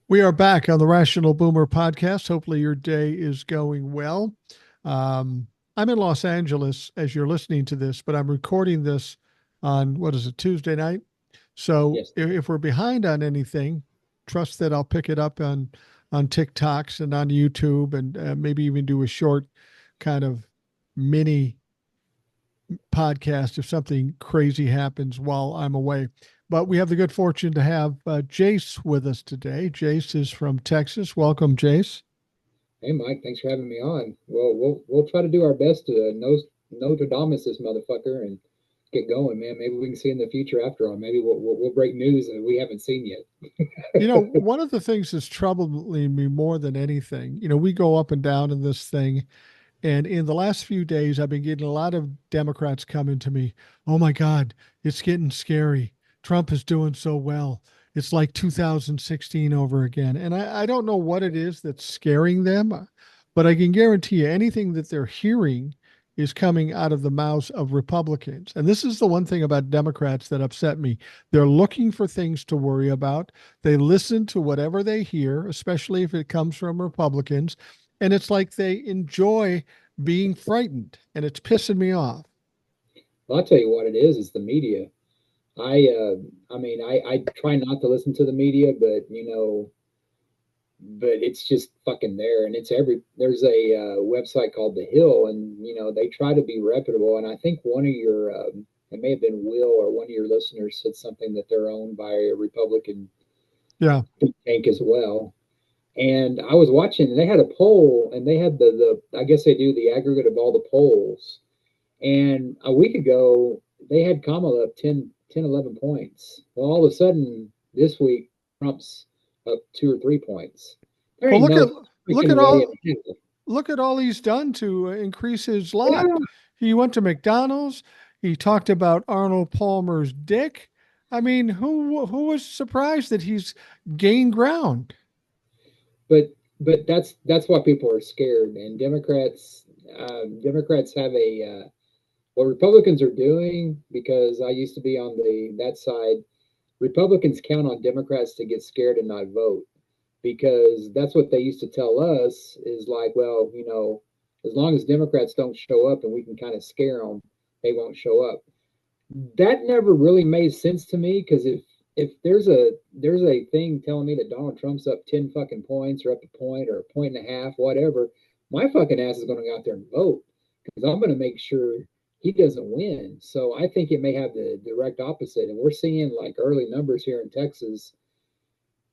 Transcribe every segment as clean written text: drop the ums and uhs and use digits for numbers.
We are back on the Rational Boomer podcast. Hopefully, your day is going well. I'm in Los Angeles as you're listening to this, but I'm recording this on what is it, Tuesday night? So Yes. if we're behind on anything, trust that I'll pick it up on TikToks and on YouTube, and maybe even do a short kind of mini podcast if something crazy happens while I'm away. But we have the good fortune to have Jace with us today. Jace is from Texas. Welcome, Jace. Hey, Mike. Thanks for having me on. Well, we'll try to do our best to Notre Dame this motherfucker and get going, man. Maybe we can see in the future after all. Maybe we'll break news that we haven't seen You know, yet. one of the things that's troubling me more than anything, we go up and down in this thing. And in the last few days, I've been getting a lot of Democrats coming to me. Oh my God, it's getting scary. Trump is doing so well. It's like 2016 over again. And I don't know what it is that's scaring them, but I can guarantee you anything that they're hearing is coming out of the mouths of Republicans. And this is the one thing about Democrats that upset me. They're looking for things to worry about. They listen to whatever they hear, especially if it comes from Republicans. And it's like they enjoy being frightened, and it's pissing me off. Well, I'll tell you what it is. It's the media. I try not to listen to the media, but it's just fucking there, and it's every. There's a website called The Hill, and they try to be reputable. And I think one of your, it may have been Will or one of your listeners said something that they're owned by a Republican Yeah. think tank as well. And I was watching, and they had a poll, and they had the I guess they do the aggregate of all the polls. And a week ago, they had Kamala up 11 points. Well, all of a sudden, this week, Trump's up 2 or 3 points. There Well, ain't look at no look freaking at way all in hell. look at all he's done to increase his lot. Yeah, He went to McDonald's. He talked about Arnold Palmer's dick. I mean, who was surprised that he's gained ground? but that's why people are scared. And Democrats have a what Republicans are doing, because I used to be on the that side. Republicans count on Democrats to get scared and not vote, because that's what they used to tell us is like, well, as long as Democrats don't show up and we can kind of scare them, they won't show up. That never really made sense to me, because if there's a thing telling me that Donald Trump's up 10 fucking points or up a point or a point and a half, whatever, my fucking ass is going to go out there and vote, because I'm going to make sure he doesn't win. So I think it may have the direct opposite. And we're seeing like early numbers here in Texas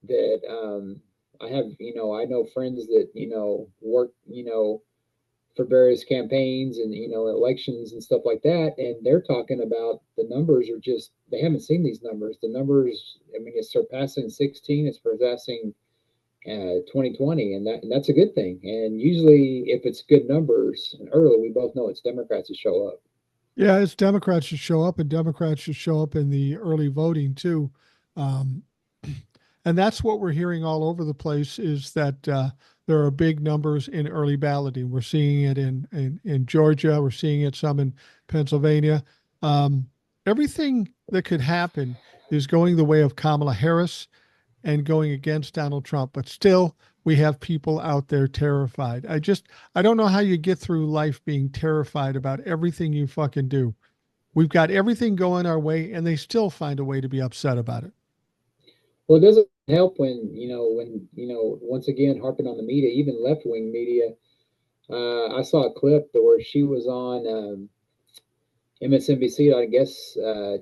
that I have, I know friends that, work, for various campaigns and, elections and stuff like that. And they're talking about the numbers are just, they haven't seen these numbers. The numbers, I mean, it's surpassing 16, it's surpassing 2020, and that's a good thing. And usually, if it's good numbers and early, we both know it's Democrats that show up. Yeah, it's Democrats should show up, and Democrats should show up in the early voting too. Um, and that's what we're hearing all over the place is that there are big numbers in early balloting. We're seeing it in Georgia. We're seeing it some in Pennsylvania. Um, Everything that could happen is going the way of Kamala Harris and going against Donald Trump. But still, we have people out there terrified. I don't know how you get through life being terrified about everything you fucking do. We've got everything going our way, and they still find a way to be upset about it. Well, it doesn't help when once again harping on the media, even left wing media. I saw a clip where she was on MSNBC, I guess,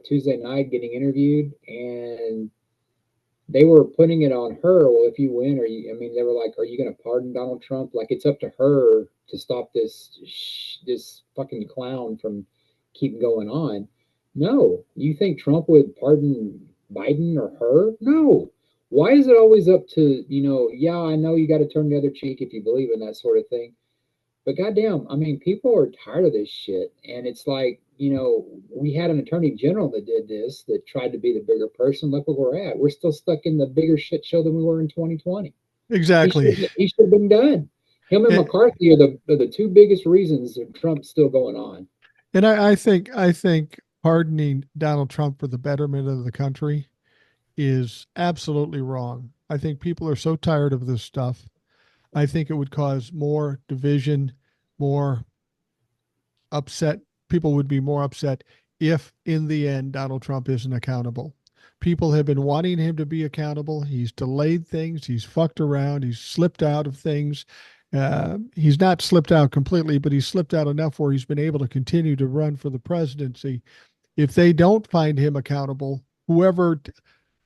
Tuesday night getting interviewed, and they were putting it on her. Well, if you win, I mean, they were like, are you going to pardon Donald Trump? Like, it's up to her to stop this fucking clown from keep going on. No, you think Trump would pardon Biden or her? No. Why is it always up to, yeah, I know you got to turn the other cheek if you believe in that sort of thing. But goddamn, I mean, people are tired of this shit. And it's like, we had an attorney general that did this, that tried to be the bigger person. Look where we're at. We're still stuck in the bigger shit show than we were in 2020. Exactly. He should have been done. Him and And, McCarthy are the two biggest reasons that Trump's still going on. and I think pardoning Donald Trump for the betterment of the country is absolutely wrong. I think people are so tired of this stuff. I think it would cause more division, more upset. People would be more upset if, in the end, Donald Trump isn't accountable. People have been wanting him to be accountable. He's delayed things. He's fucked around. He's slipped out of things. He's not slipped out completely, but he's slipped out enough where he's been able to continue to run for the presidency. If they don't find him accountable, whoever,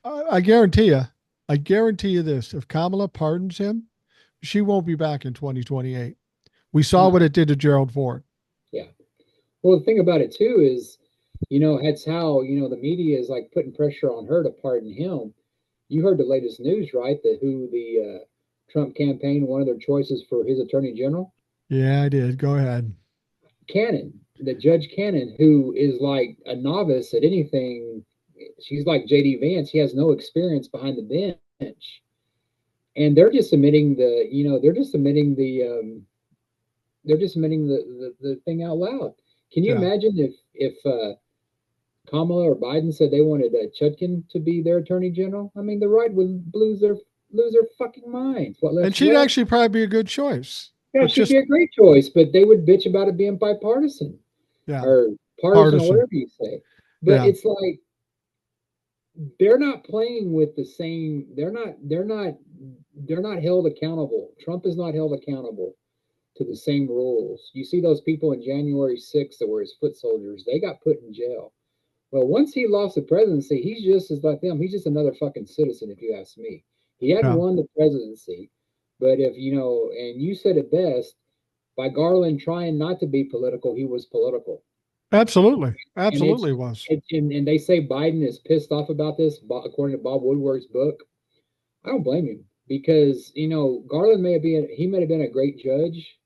I guarantee you this: if Kamala pardons him, she won't be back in 2028. We saw No, what it did to Gerald Ford. yeah. Well, the thing about it too is, that's how the media is like putting pressure on her to pardon him. You heard the latest news, right? That who the Trump campaign, one of their choices for his attorney general, Yeah, I did. Go ahead. Cannon, the Judge Cannon, who is like a novice at anything. She's like JD Vance. He has no experience behind the bench, and they're just submitting the thing out loud. Can you Yeah. imagine if Kamala or Biden said they wanted Chutkin to be their attorney general? I mean, the right would lose their fucking minds. What And left's she'd left? actually probably be a good choice. Yeah, But she'd just, be a great choice, but they would bitch about it being bipartisan yeah, or partisan or partisan. whatever you say. But Yeah. it's like they're not playing with the same. They're not held accountable. Trump is not held accountable to the same rules. You see those people in January 6th that were his foot soldiers, they got put in jail. Well, once he lost the presidency, he's just as like them. He's just another fucking citizen, if you ask me. He hadn't Yeah. won the presidency, but if and you said it best, by Garland trying not to be political, he was political. Absolutely. And Absolutely was. and they say Biden is pissed off about this, according to Bob Woodward's book. I don't blame him because Garland may have been a great judge,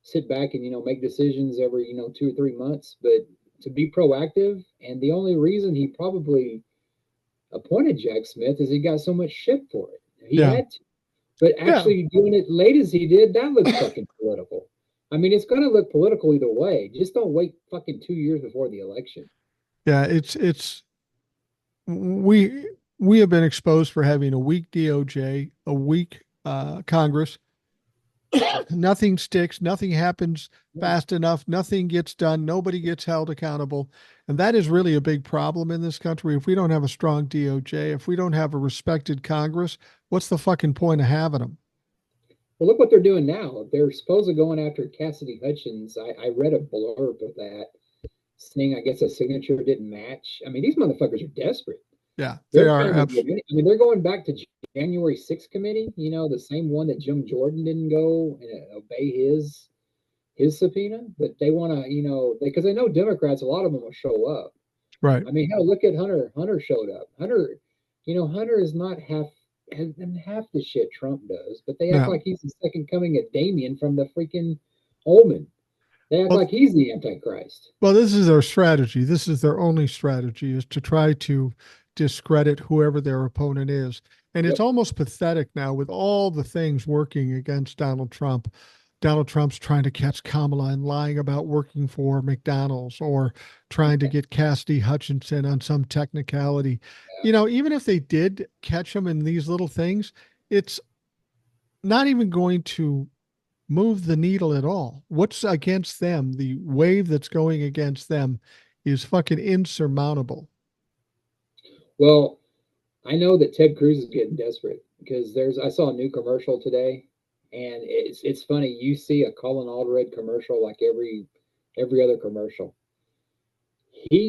sit back and make decisions every 2 or 3 months, but to be proactive, and the only reason he probably appointed Jack Smith is he got so much shit for it. He Yeah. had to, but Yeah. actually doing it late as he did, that looks fucking political. I mean, it's going to look political either way. Just don't wait fucking 2 years before the election. Yeah. We, we have been exposed for having a weak DOJ, a weak Congress. Nothing sticks, nothing happens fast enough, nothing gets done, nobody gets held accountable. And that is really a big problem in this country. If we don't have a strong DOJ, if we don't have a respected Congress, what's the fucking point of having them? Well, look what they're doing now. They're supposedly going after Cassidy Hutchins. I read a blurb of that saying I guess a signature didn't match. I mean, these motherfuckers are desperate. Yeah, they They're are trying to get in. I mean, they're going back to January 6th committee, the same one that Jim Jordan didn't go and obey his subpoena, but they want to, because they know Democrats, a lot of them will show up. right. I mean, hell, look at Hunter. Hunter showed up. Hunter is not half the shit Trump does, but they act No. like he's the second coming of Damien from the freaking Omen. They act Well, like he's the Antichrist. well, this is their strategy. This is their only strategy is to try to discredit whoever their opponent is. And it's Yep. almost pathetic now with all the things working against Donald Trump. Donald Trump's trying to catch Kamala and lying about working for McDonald's or trying to get Cassidy Hutchinson on some technicality. Even if they did catch him in these little things, it's not even going to move the needle at all. What's against them? The wave that's going against them is fucking insurmountable. Well, I know that Ted Cruz is getting desperate because I saw a new commercial today, and it's funny. You see a Colin Alderred commercial like every other commercial.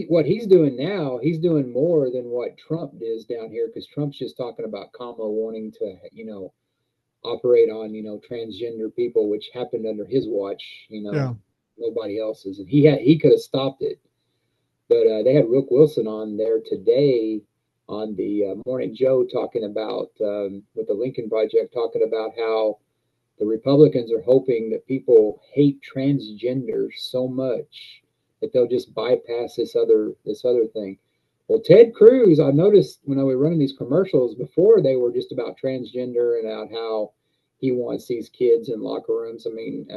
What he's doing now, he's doing more than what Trump does down here because Trump's just talking about Kamala wanting to operate on transgender people, which happened under his watch. Yeah. Nobody else's, and he could have stopped it. But they had Rick Wilson on there today on the Morning Joe talking about with the Lincoln Project, talking about how the Republicans are hoping that people hate transgenders so much that they'll just bypass this other thing. Well, Ted Cruz, I noticed when I was running these commercials before, they were just about transgender and about how he wants these kids in locker rooms. I mean,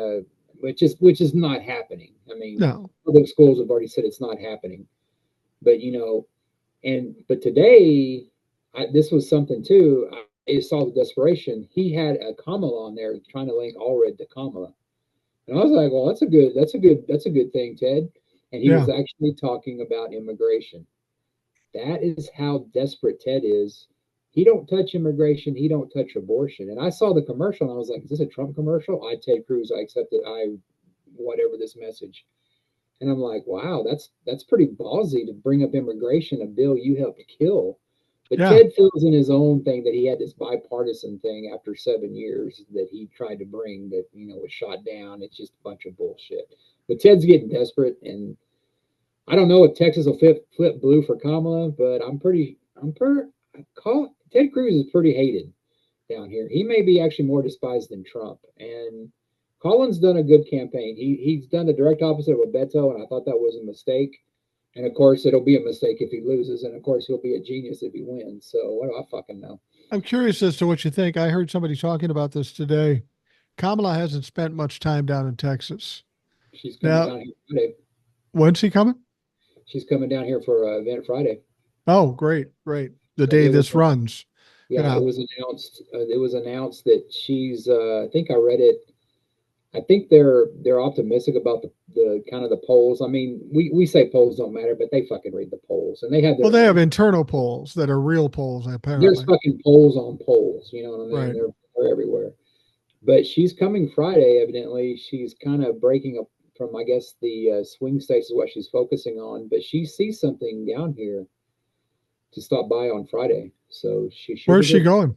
which is not happening. I mean, No. public schools have already said it's not happening. But but today, this was something too. it saw the desperation. He had a Kamala on there trying to link Allred to Kamala. And I was like, well, that's a good thing, Ted. And he Yeah. was actually talking about immigration. That is how desperate Ted is. He don't touch immigration. He don't touch abortion. And I saw the commercial and I was like, is this a Trump commercial? Ted Cruz. I accepted. Whatever this message. And I'm like, wow, that's pretty ballsy to bring up immigration, a bill you helped kill. But Yeah. Ted feels in his own thing that he had this bipartisan thing after 7 years that he tried to bring that, was shot down. It's just a bunch of bullshit. But Ted's getting desperate, and I don't know if Texas will flip blue for Kamala, but Ted Cruz is pretty hated down here. He may be actually more despised than Trump. And Colin's done a good campaign. He's done the direct opposite of Beto, and I thought that was a mistake. And of course, it'll be a mistake if he loses, and of course, he'll be a genius if he wins. So what do I fucking know? I'm curious as to what you think. I heard somebody talking about this today. Kamala hasn't spent much time down in Texas. She's coming Now, down here Friday. when's he coming? She's coming down here for an event Friday. Oh, great, great. The So day this runs. yeah, Yeah. it was announced. It was announced that she's. I think I read it. I think they're optimistic about the kind of the polls. I mean, we say polls don't matter, but they fucking read the polls, and they have Well, their they have own. internal polls that are real polls, There's apparently. fucking polls on polls. You know what I mean? Right. They're everywhere. But she's coming Friday. Evidently, she's kind of breaking up from, I guess, the swing states is what she's focusing on. But she sees something down here to stop by on Friday, so she should Where's be she good. going?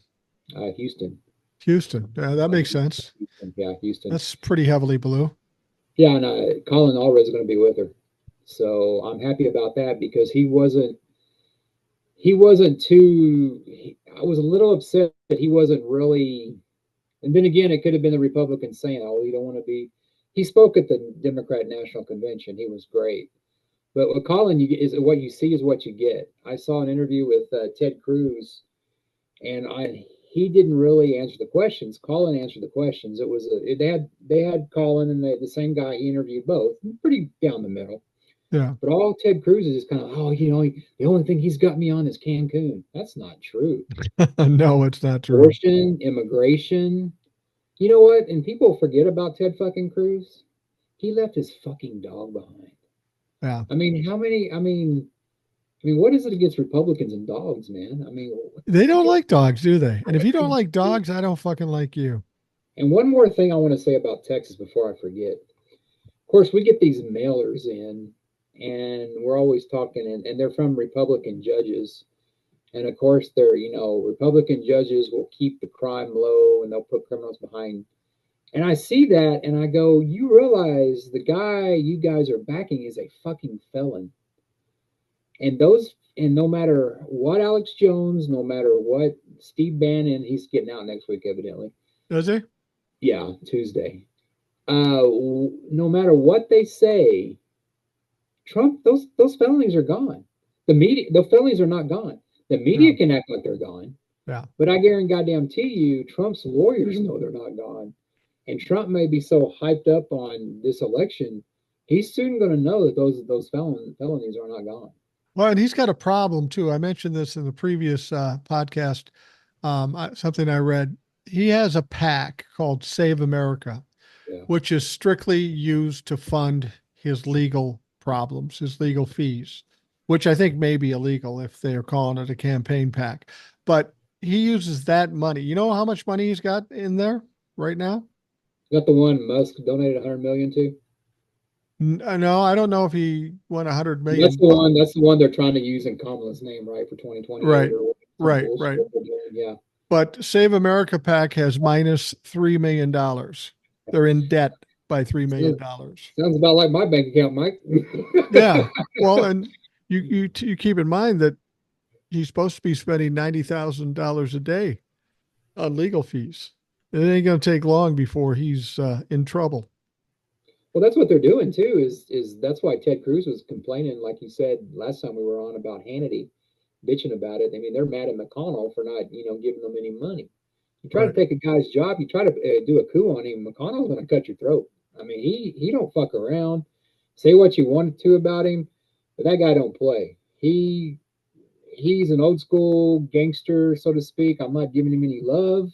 Houston. Houston. Yeah, that makes sense. Houston. Yeah, Houston. That's pretty heavily blue. Yeah, and Colin Allred's going to be with her, so I'm happy about that because he wasn't. He wasn't too. I was a little upset that he wasn't really. And then again, it could have been the Republicans saying, "Oh, you don't want to be." He spoke at the Democrat National Convention. He was great, but with Colin, is what you see is what you get. I saw an interview with Ted Cruz, and he didn't really answer the questions. Colin answered the questions. They had Colin and the same guy. He interviewed both, pretty down the middle. Yeah. But all Ted Cruz is just kind of, the only thing he's got me on is Cancun. That's not true. No, it's not true. Abortion, immigration. You know what? And people forget about Ted fucking Cruz. He left his fucking dog behind. Yeah. I mean, how many? What is it against Republicans and dogs, man? I mean, They don't like dogs, do they? And if you don't like dogs, I don't fucking like you. And one more thing I want to say about Texas before I forget. Of course, we get these mailers in, and we're always talking, and they're from Republican judges. And of course, Republican judges will keep the crime low and they'll put criminals behind. And I see that and I go, you realize the guy you guys are backing is a fucking felon. And no matter what Alex Jones, no matter what Steve Bannon, he's getting out next week, evidently. Does he? Yeah, Tuesday. No matter what they say, Trump, those felonies are gone. The felonies are not gone. The media can act like they're gone. Yeah. But I guarantee you, Trump's lawyers know they're not gone. And Trump may be so hyped up on this election, he's soon going to know that those felonies are not gone. Well, and he's got a problem too. I mentioned this in the previous podcast. Something I read. He has a PAC called Save America, which is strictly used to fund his legal problems, his legal fees, which I think may be illegal if they're calling it a campaign PAC. But he uses that money. You know how much money he's got in there right now? Got the one Musk donated 100 million to? No, I don't know if he won 100 million. That's the one. That's the one they're trying to use in Kamala's name, right, for 2020. Right, right. Yeah. But Save America PAC has minus $3 million. They're in debt by $3 million. Sounds about like my bank account, Mike. Yeah. Well, and you keep in mind that he's supposed to be spending $90,000 a day on legal fees. It ain't going to take long before he's in trouble. Well, that's what they're doing too. Is that's why Ted Cruz was complaining, like you said last time we were on, about Hannity bitching about it. I mean, they're mad at McConnell for not, giving them any money. You try to take a guy's job, you try to do a coup on him, McConnell's going to cut your throat. I mean, he don't fuck around. Say what you want to about him, but that guy don't play. He he's an old school gangster, so to speak. I'm not giving him any love,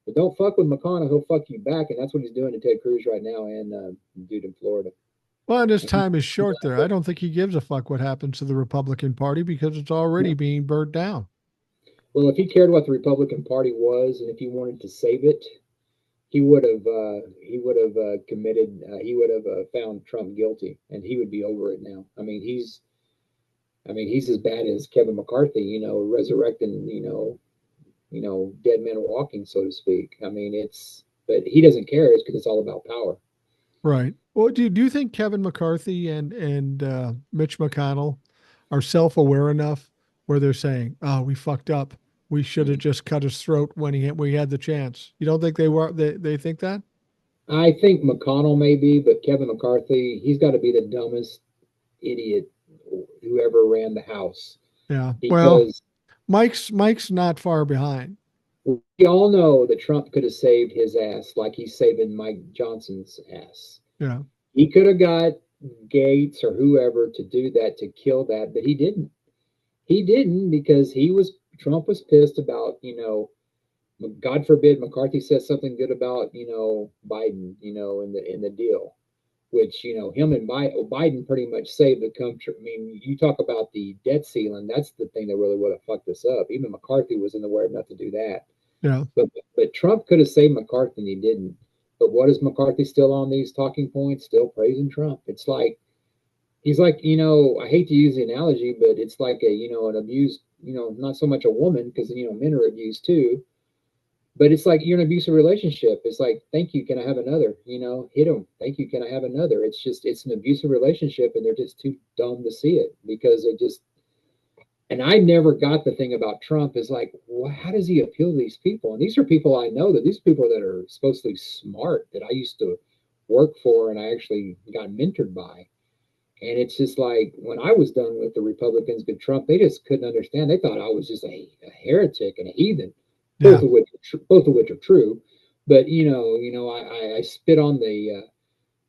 but don't fuck with McConnell. He'll fuck you back, and that's what he's doing to Ted Cruz right now and dude in Florida. Well, and his time is short there. I don't think he gives a fuck what happens to the Republican Party because it's already being burnt down. Well, if he cared what the Republican Party was, and if he wanted to save it, he would have committed he would have found Trump guilty, and he would be over it now. I mean he's as bad as Kevin McCarthy, resurrecting dead men walking, so to speak. I mean it's but he doesn't care. It's because it's all about power. Right. Well, do you think Kevin McCarthy and Mitch McConnell are self-aware enough where they're saying, "Oh, we fucked up. We should have just cut his throat when we had the chance." You don't think they think that? I think McConnell may be, but Kevin McCarthy, he's got to be the dumbest idiot who ever ran the House Yeah. Well, because Mike's not far behind. we all know that Trump could have saved his ass like he's saving Mike Johnson's ass. Yeah. He could have got Gates or whoever to do that to kill that, but he didn't. He didn't because Trump was pissed about, God forbid McCarthy says something good about, Biden, in the deal, which, him and Biden pretty much saved the country. I mean, you talk about the debt ceiling, that's the thing that really would have fucked us up. Even McCarthy was in the way enough to do that. Yeah. But Trump could have saved McCarthy and he didn't. But what is McCarthy still on these talking points? Still praising Trump. It's like he's like, I hate to use the analogy, but it's like an abused, not so much a woman because men are abused too, but it's like you're in an abusive relationship. It's like, thank you, can I have another? Hit him. Thank you, can I have another? It's an abusive relationship, and they're just too dumb to see it because they just. And I never got the thing about Trump is like, well, how does he appeal to these people? And these are people I know that these people that are supposed to be smart that I used to work for and I actually got mentored by. And it's just like when I was done with the Republicans with Trump, they just couldn't understand. They thought I was just a heretic and a heathen, both Yeah. of which are true. But I spit on the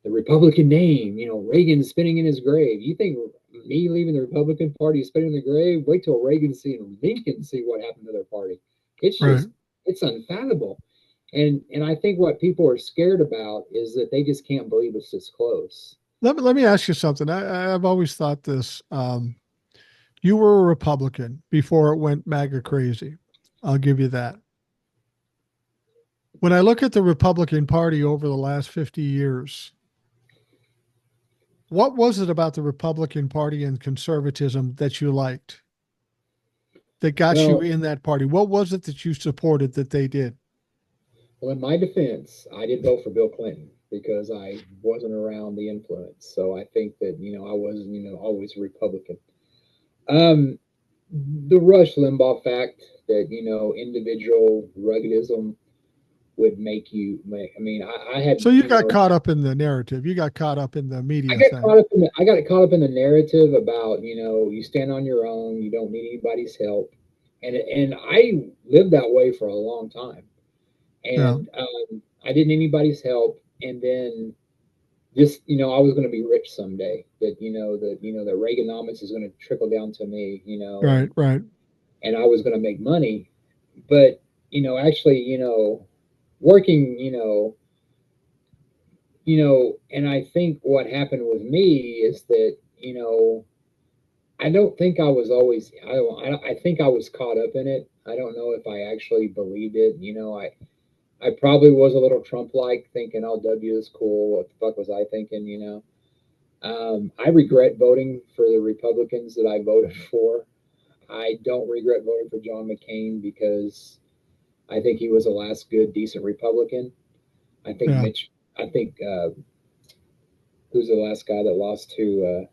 Republican name. Reagan spinning in his grave. You think me leaving the Republican Party is spinning in the grave? Wait till Reagan and Lincoln see what happened to their party. It's Right. just it's unfathomable. And I think what people are scared about is that they just can't believe it's this close. Let me ask you something. I've always thought this. You were a Republican before it went MAGA crazy. I'll give you that. When I look at the Republican Party over the last 50 years, what was it about the Republican Party and conservatism that you liked, that got you Well, in that party? What was it that you supported that they did? Well, in my defense, I did vote for Bill Clinton because I wasn't around the influence. So I think that, I was, always a Republican. Um, the Rush Limbaugh fact that, individual ruggedism would make you make, I mean, I had, So you got caught up in the narrative. You got caught up in the media thing. I got caught up in the narrative about, you stand on your own, you don't need anybody's help. And I lived that way for a long time. Yeah. And I didn't need anybody's help. And then just I was going to be rich someday. That Reaganomics is going to trickle down to me. Right. Right. And I was going to make money. But actually, working, and I think what happened with me is that I don't think I was always. I think I was caught up in it. I don't know if I actually believed it. I probably was a little Trump-like, thinking, "Oh, W is cool." What the fuck was I thinking? I regret voting for the Republicans that I voted for. I don't regret voting for John McCain because I think he was the last good, decent Republican. I think Yeah. Mitch. I think who's the last guy that lost to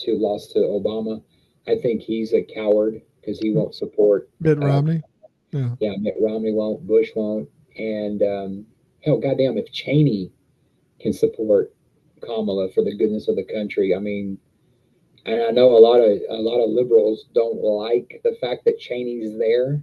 Obama? I think he's a coward because he won't support. Mitt Romney. Yeah. Yeah, Mitt Romney won't. Bush won't. And hell, goddamn, if Cheney can support Kamala for the goodness of the country. I mean, and I know a lot of liberals don't like the fact that Cheney's there,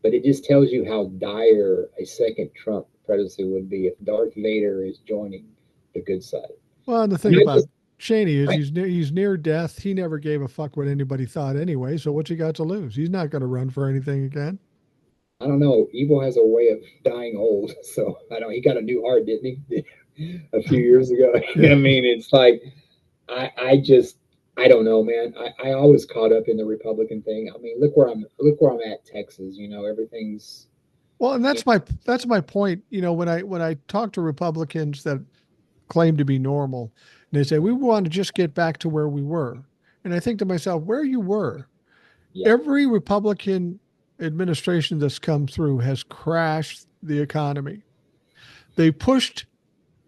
but it just tells you how dire a second Trump presidency would be if Darth Vader is joining the good side. Well, and the And thing about Cheney is Right. he's near death. He never gave a fuck what anybody thought anyway. So what's he got to lose? He's not going to run for anything again. I don't know. Evil has a way of dying old. So I don't. He got a new heart, didn't he? A few years ago. Yeah. I mean, it's like I just I don't know, man. I always caught up in the Republican thing. I mean, look where I'm at, Texas. You know, everything's Well, and you that's my point. You know, when I talk to Republicans that claim to be normal, and they say we want to just get back to where we were, and I think to myself, where you were, yeah, every Republican administration that's come through has crashed the economy. They pushed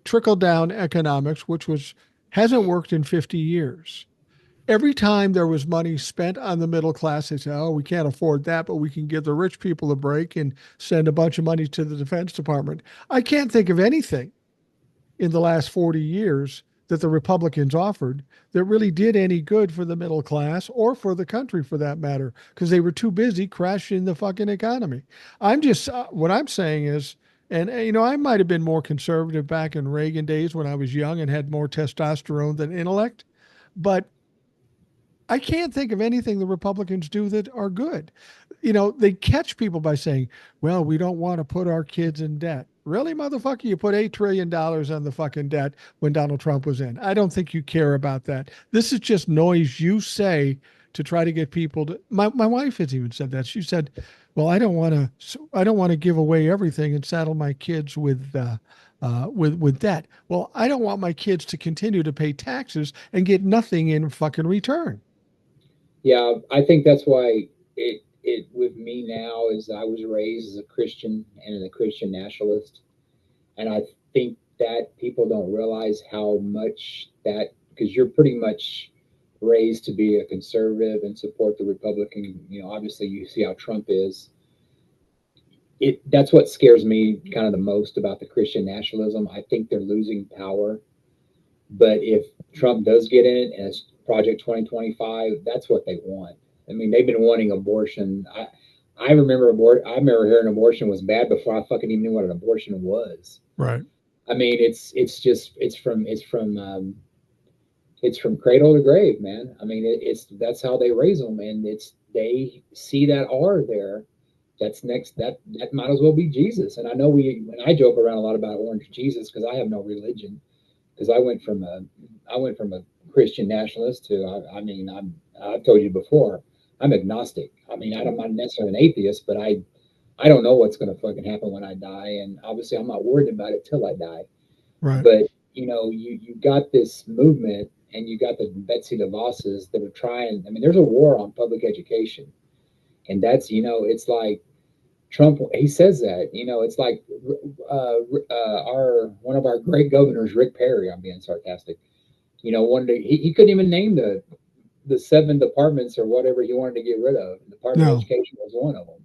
trickle down economics, which was hasn't worked in 50 years. Every time there was money spent on the middle class, they say, oh, we can't afford that, but we can give the rich people a break and send a bunch of money to the Defense Department. I can't think of anything in the last 40 years that the Republicans offered that really did any good for the middle class or for the country for that matter, because they were too busy crashing the fucking economy. I'm just, what I'm saying is, and you know, I might have been more conservative back in Reagan days when I was young and had more testosterone than intellect, but I can't think of anything the Republicans do that are good. You know, they catch people by saying, well, we don't want to put our kids in debt. Really, motherfucker? You put $8 trillion on the fucking debt when Donald Trump was in. I don't think you care about that. This is just noise you say to try to get people to. My wife has even said that. She said, well, I don't want to give away everything and saddle my kids with debt. Well, I don't want my kids to continue to pay taxes and get nothing in fucking return. yeah. I think that's why it with me now is I was raised as a Christian and a Christian nationalist, and I think that people don't realize how much that because you're pretty much raised to be a conservative and support the Republican. You know, obviously you see how Trump is. It that's what scares me kind of the most about the Christian nationalism. I think they're losing power. But if Trump does get in it and it's Project 2025, that's what they want. I mean, they've been wanting abortion. I remember hearing abortion was bad before I fucking even knew what an abortion was. Right. I mean, it's from cradle to grave, man. I mean, it's that's how they raise them, and it's they see that R there. That's next. That might as well be Jesus. And I know and I joke around a lot about Orange Jesus because I have no religion because I went from a Christian nationalist to I mean I've told you before I'm agnostic. I mean I'm not necessarily an atheist, but I don't know what's going to fucking happen when I die, and obviously I'm not worried about it till I die. Right. But you know you got this movement and you got the Betsy DeVosses that are trying. I mean there's a war on public education, and that's it's like Trump, he says that, it's like our one of our great governors, Rick Perry. I'm being sarcastic. One day he couldn't even name the seven departments or whatever he wanted to get rid of. The Department of No. Education was one of them.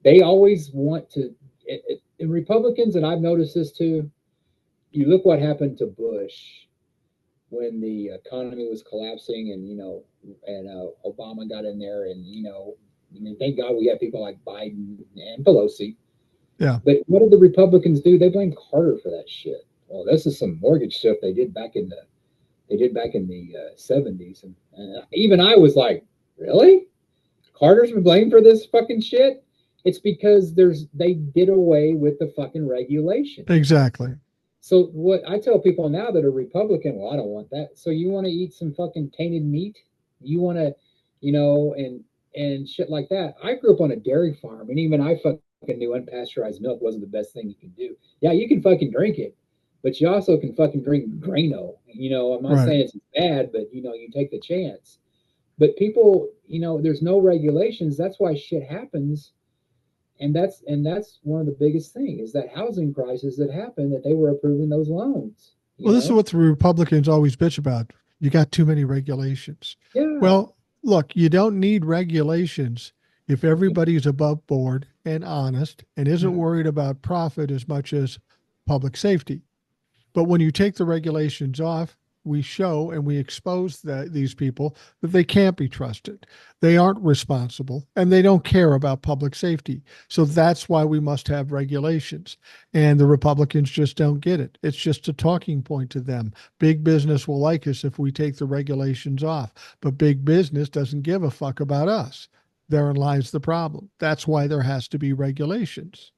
They always want to. In Republicans, and I've noticed this too. You look what happened to Bush when the economy was collapsing, and Obama got in there, and I mean, thank God we have people like Biden and Pelosi. Yeah. But what did the Republicans do? They blamed Carter for that shit. Well, this is some mortgage stuff they did back in the 70s, and even I was like, really? Carter's been blamed for this fucking shit? It's because they did away with the fucking regulation. Exactly. So what I tell people now that are Republican, well, I don't want that. So you want to eat some fucking tainted meat? You want to, and shit like that. I grew up on a dairy farm, and even I fucking knew unpasteurized milk wasn't the best thing you can do. Yeah, you can fucking drink it, but you also can fucking drink Drano. I'm not Right. saying it's bad, but you take the chance. But people, there's no regulations. That's why shit happens, and that's one of the biggest things is that housing crisis that happened that they were approving those loans. You Well, this is know, what the Republicans always bitch about. You got too many regulations. yeah, Well, look, you don't need regulations if everybody's above board and honest and isn't mm, worried about profit as much as public safety. But when you take the regulations off, we show and we expose these people that they can't be trusted. They aren't responsible and they don't care about public safety. So that's why we must have regulations. And the Republicans just don't get it. It's just a talking point to them. Big business will like us if we take the regulations off, but big business doesn't give a fuck about us. Therein lies the problem. That's why there has to be regulations.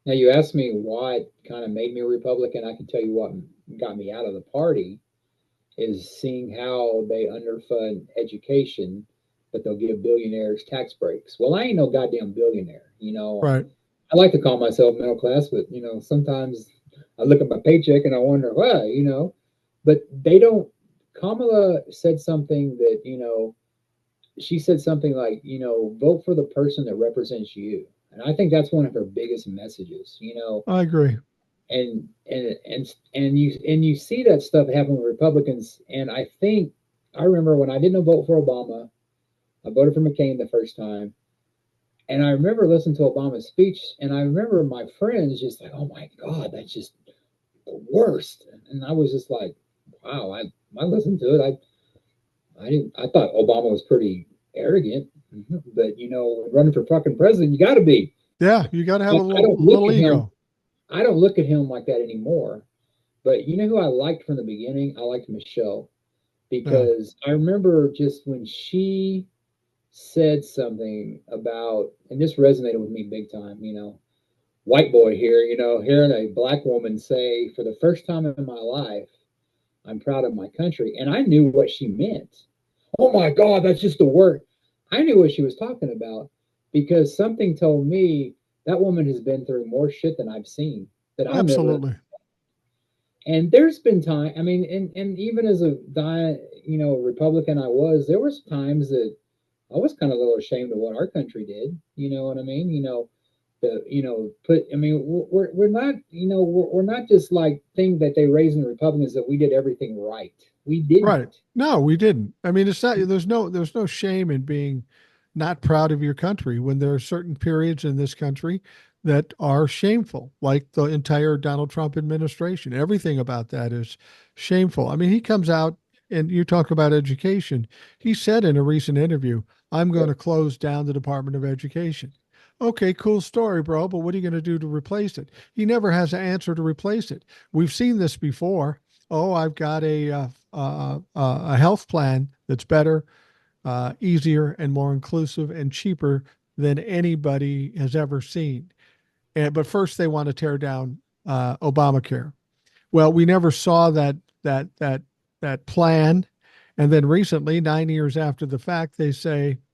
Now, you asked me why it kind of made me a Republican. I can tell you what got me out of the party is seeing how they underfund education, but they'll give billionaires tax breaks. Well, I ain't no goddamn billionaire. Right. I like to call myself middle class, but sometimes I look at my paycheck and I wonder why. But they don't. Kamala said something that she said something like, vote for the person that represents you. And I think that's one of her biggest messages. I agree. And you see that stuff happen with Republicans. And I remember when I didn't vote for Obama, I voted for McCain the first time. And I remember listening to Obama's speech, and I remember my friends just like, "Oh my God, that's just the worst." And I was just like, "Wow!" I listened to it. I thought Obama was pretty arrogant, but running for fucking president, you got to be. Yeah, you got to have a I don't look little at him. ego. I don't look at him like that anymore. But you know who I liked from the beginning? I liked Michelle Yeah. because I remember just when she said something about, and this resonated with me big time. White boy here. Hearing a black woman say, "For the first time in my life, I'm proud of my country," and I knew what she meant. Oh my God, that's just the word. I knew what she was talking about because something told me that woman has been through more shit than I've seen that I'll never. Absolutely. And there's been time. I mean, and even as a Republican, there was times that I was kind of a little ashamed of what our country did. You know what I mean? Put. I mean, we're not. We're not just like think that they raised in the Republicans that we did everything right. We Right. didn't. No, we didn't. I mean, it's not, there's no shame in being not proud of your country when there are certain periods in this country that are shameful, like the entire Donald Trump administration. Everything about that is shameful. I mean, he comes out and you talk about education. He said in a recent interview, I'm going to close down the Department of Education. Okay, cool story, bro, but what are you going to do to replace it? He never has an answer to replace it. We've seen this before. Oh, I've got a health plan that's better, easier, and more inclusive and cheaper than anybody has ever seen. But first, they want to tear down Obamacare. Well, we never saw that plan. And then recently, 9 years after the fact,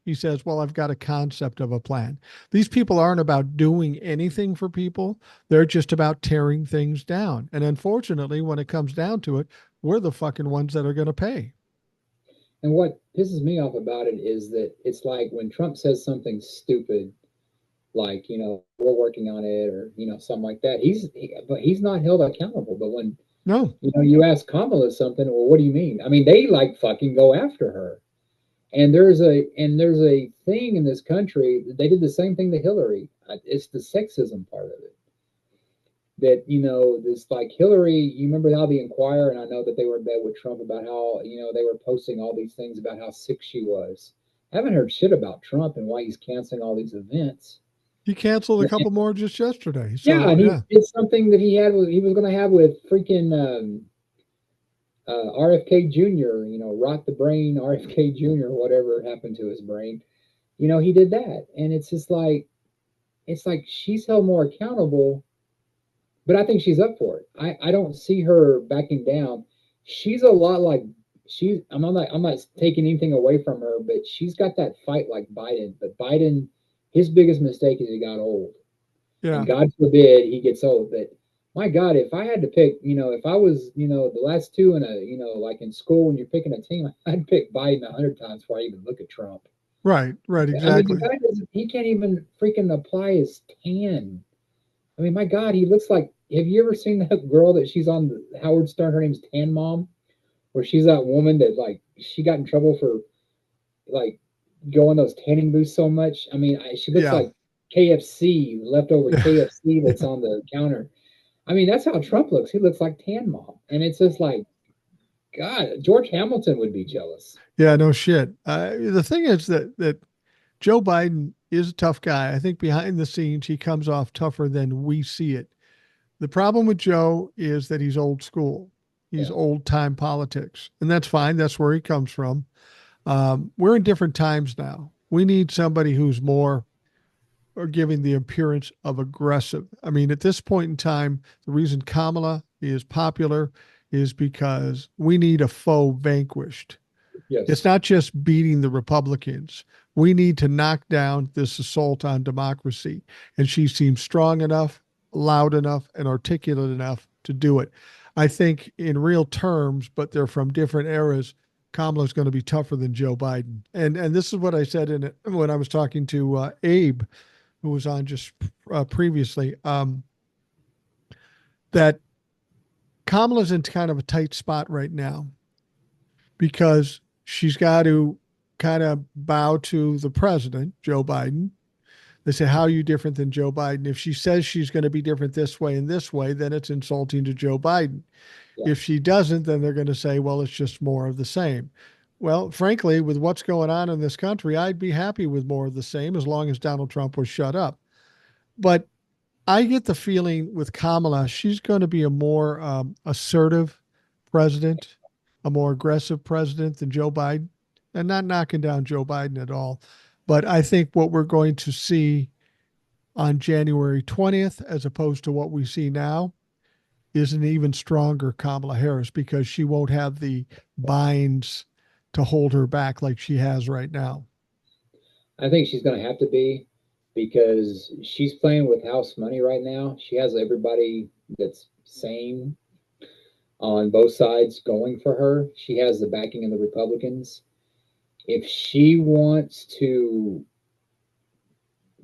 he says, "Well, I've got a concept of a plan." These people aren't about doing anything for people. They're just about tearing things down. And unfortunately, when it comes down to it, we're the fucking ones that are going to pay. And what pisses me off about it is that it's like when Trump says something stupid, like we're working on it, or something like that. But he's not held accountable. But when No, you ask Kamala something, well, what do you mean? I mean, they like fucking go after her. And there's a thing in this country. They did the same thing to Hillary. It's the sexism part of it. That this like Hillary. You remember how the Inquirer, and I know that they were in bed with Trump about how they were posting all these things about how sick she was. Haven't heard shit about Trump and why he's canceling all these events. he canceled a couple more just yesterday. Yeah, So, and he yeah. did something that he was going to have with freaking RFK Jr. Rot the brain RFK Jr. Whatever happened to his brain. He did that, and it's like she's held more accountable, but I think she's up for it. I don't see her backing down. She's a lot like I'm not taking anything away from her, but she's got that fight like Biden. But Biden, his biggest mistake is he got old. Yeah. And God forbid he gets old. But my God, if I had to pick, if I was, the last two in a, like in school when you're picking a team, I'd pick Biden 100 times before I even look at Trump. Right. Right. I mean, the Exactly. guy doesn't, he can't even freaking apply his tan. I mean, my God, he looks like. Have you ever seen that girl that she's on Howard Stern? Her name's Tan Mom, where she's that woman that like she got in trouble for like going those tanning booths so much. I mean, she looks Yeah. like KFC leftover Yeah. KFC that's on the counter. I mean, that's how Trump looks. He looks like Tan Mom, and it's just like, God, George Hamilton would be jealous. Yeah, no shit. The thing is that Joe Biden is a tough guy. I think behind the scenes he comes off tougher than we see it. The problem with Joe is that he's old school. He's Yeah, old time politics, and that's fine. That's where he comes from. We're in different times now. We need somebody who's more or giving the appearance of aggressive. I mean, at this point in time, the reason Kamala is popular is because we need a foe vanquished. It's yes. not just beating the Republicans. We need to knock down this assault on democracy. And she seems strong enough, loud enough, and articulate enough to do it. I think in real terms, but they're from different eras, Kamala's going to be tougher than Joe Biden. And this is what I said in it when I was talking to Abe, who was on just previously, that Kamala's in kind of a tight spot right now because she's got to kind of bow to the president, Joe Biden. They say, how are you different than Joe Biden? If she says she's going to be different this way and this way, then it's insulting to Joe Biden. Yeah. If she doesn't, then they're going to say, well, it's just more of the same. Well, frankly, with what's going on in this country, I'd be happy with more of the same as long as Donald Trump was shut up. But I get the feeling with Kamala, she's going to be a more assertive president, a more aggressive president than Joe Biden, and not knocking down Joe Biden at all. But I think what we're going to see on January 20th, as opposed to what we see now, is an even stronger Kamala Harris because she won't have the binds to hold her back like she has right now. I think she's going to have to be because she's playing with house money right now. She has everybody that's sane on both sides going for her. She has the backing of the Republicans. If she wants to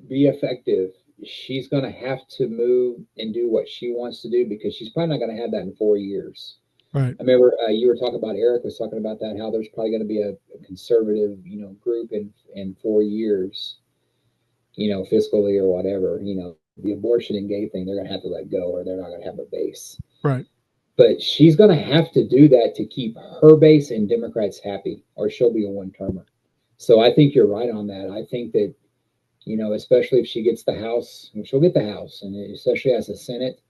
be effective, she's going to have to move and do what she wants to do because she's probably not going to have that in 4 years. Right. I remember you were talking about Eric was talking about that how there's probably going to be a conservative group in 4 years, fiscally or whatever. The abortion and gay thing they're going to have to let go or they're not going to have a base. Right. But she's going to have to do that to keep her base and Democrats happy, or she'll be a one termer. So I think you're right on that. I think that especially if she gets the House, and she'll get the House, and especially as a Senate,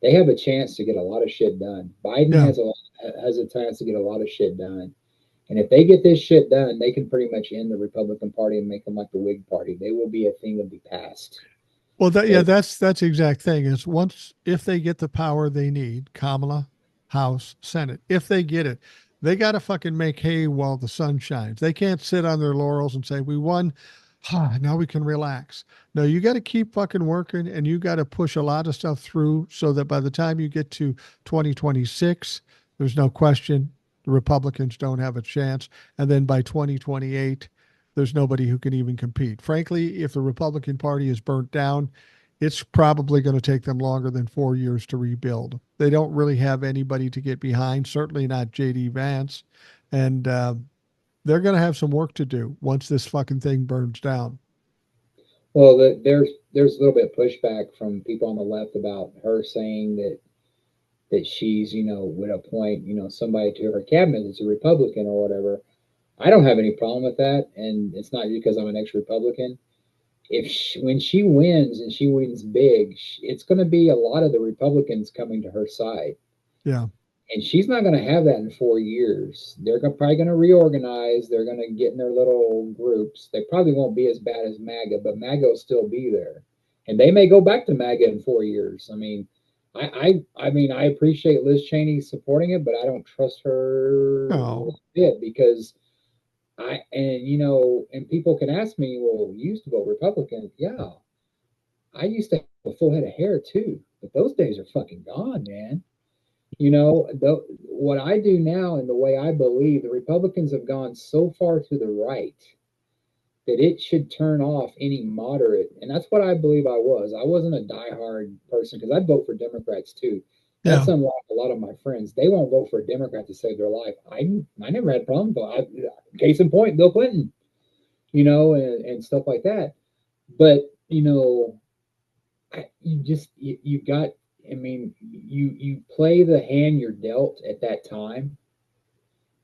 they have a chance to get a lot of shit done. Biden Yeah. has a chance to get a lot of shit done. And if they get this shit done, they can pretty much end the Republican Party and make them like the Whig Party. They will be a thing of the past. Well, They, that's the exact thing. Is once if they get the power they need, Kamala, House, Senate, if they get it, they got to fucking make hay while the sun shines. They can't sit on their laurels and say we won. Now we can relax. No, you got to keep fucking working, and you got to push a lot of stuff through so that by the time you get to 2026, there's no question the Republicans don't have a chance, and then by 2028 there's nobody who can even compete. Frankly, if the Republican Party is burnt down, it's probably going to take them longer than 4 years to rebuild. They don't really have anybody to get behind, certainly not J.D. Vance. And they're going to have some work to do once this fucking thing burns down. well, there's a little bit of pushback from people on the left about her saying that she's would appoint somebody to her cabinet that's a Republican or whatever. I don't have any problem with that, and it's not because I'm an ex-Republican. When she wins and she wins big, it's going to be a lot of the Republicans coming to her side, Yeah. and she's not going to have that in 4 years. They're probably going to reorganize. They're going to get in their little groups. They probably won't be as bad as MAGA, but MAGA will still be there, and they may go back to MAGA in 4 years. I mean, I appreciate Liz Cheney supporting it, but I don't trust her No. one bit because and people can ask me, well, you used to vote Republican. Yeah, I used to have a full head of hair too, but those days are fucking gone, man. What I do now and the way I believe the Republicans have gone so far to the right that it should turn off any moderate. And that's what I believe I was. I wasn't a diehard person because I'd vote for Democrats too. That's Yeah. unlike a lot of my friends. They won't vote for a Democrat to save their life. I never had a problem. Case in point, Bill Clinton, and stuff like that. But you got. I mean, you play the hand you're dealt at that time,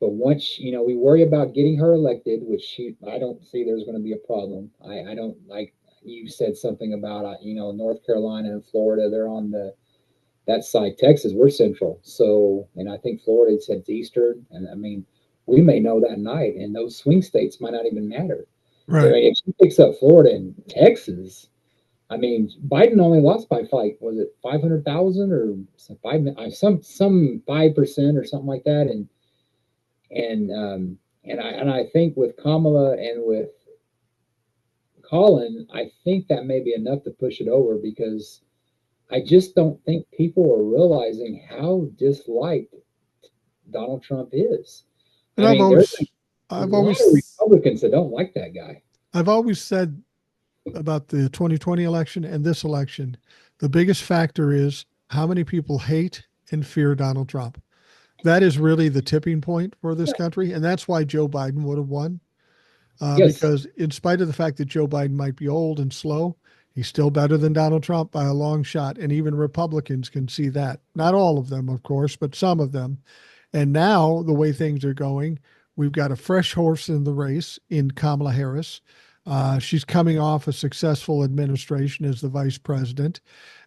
But once, we worry about getting her elected, which I don't see there's going to be a problem. I don't like you said something about, North Carolina and Florida, they're on that side. Texas, we're central. So, and I think Florida said eastern. And I mean, we may know that night, and those swing states might not even matter. I Right. mean, if she picks up Florida and Texas, I mean, Biden only lost by fight. Was it 500,000 or some 5% or something like that? And I think with Kamala and with Colin, I think that may be enough to push it over because I just don't think people are realizing how disliked Donald Trump is. And I mean, there's a I've lot of always, Republicans that don't like that guy. I've always said about the 2020 election and this election, the biggest factor is how many people hate and fear Donald Trump. That is really the tipping point for this Yeah. country. And that's why Joe Biden would have won. Yes. Because in spite of the fact that Joe Biden might be old and slow, he's still better than Donald Trump by a long shot. And even Republicans can see that. Not all of them, of course, but some of them. And now, the way things are going, we've got a fresh horse in the race in Kamala Harris. She's coming off a successful administration as the vice president.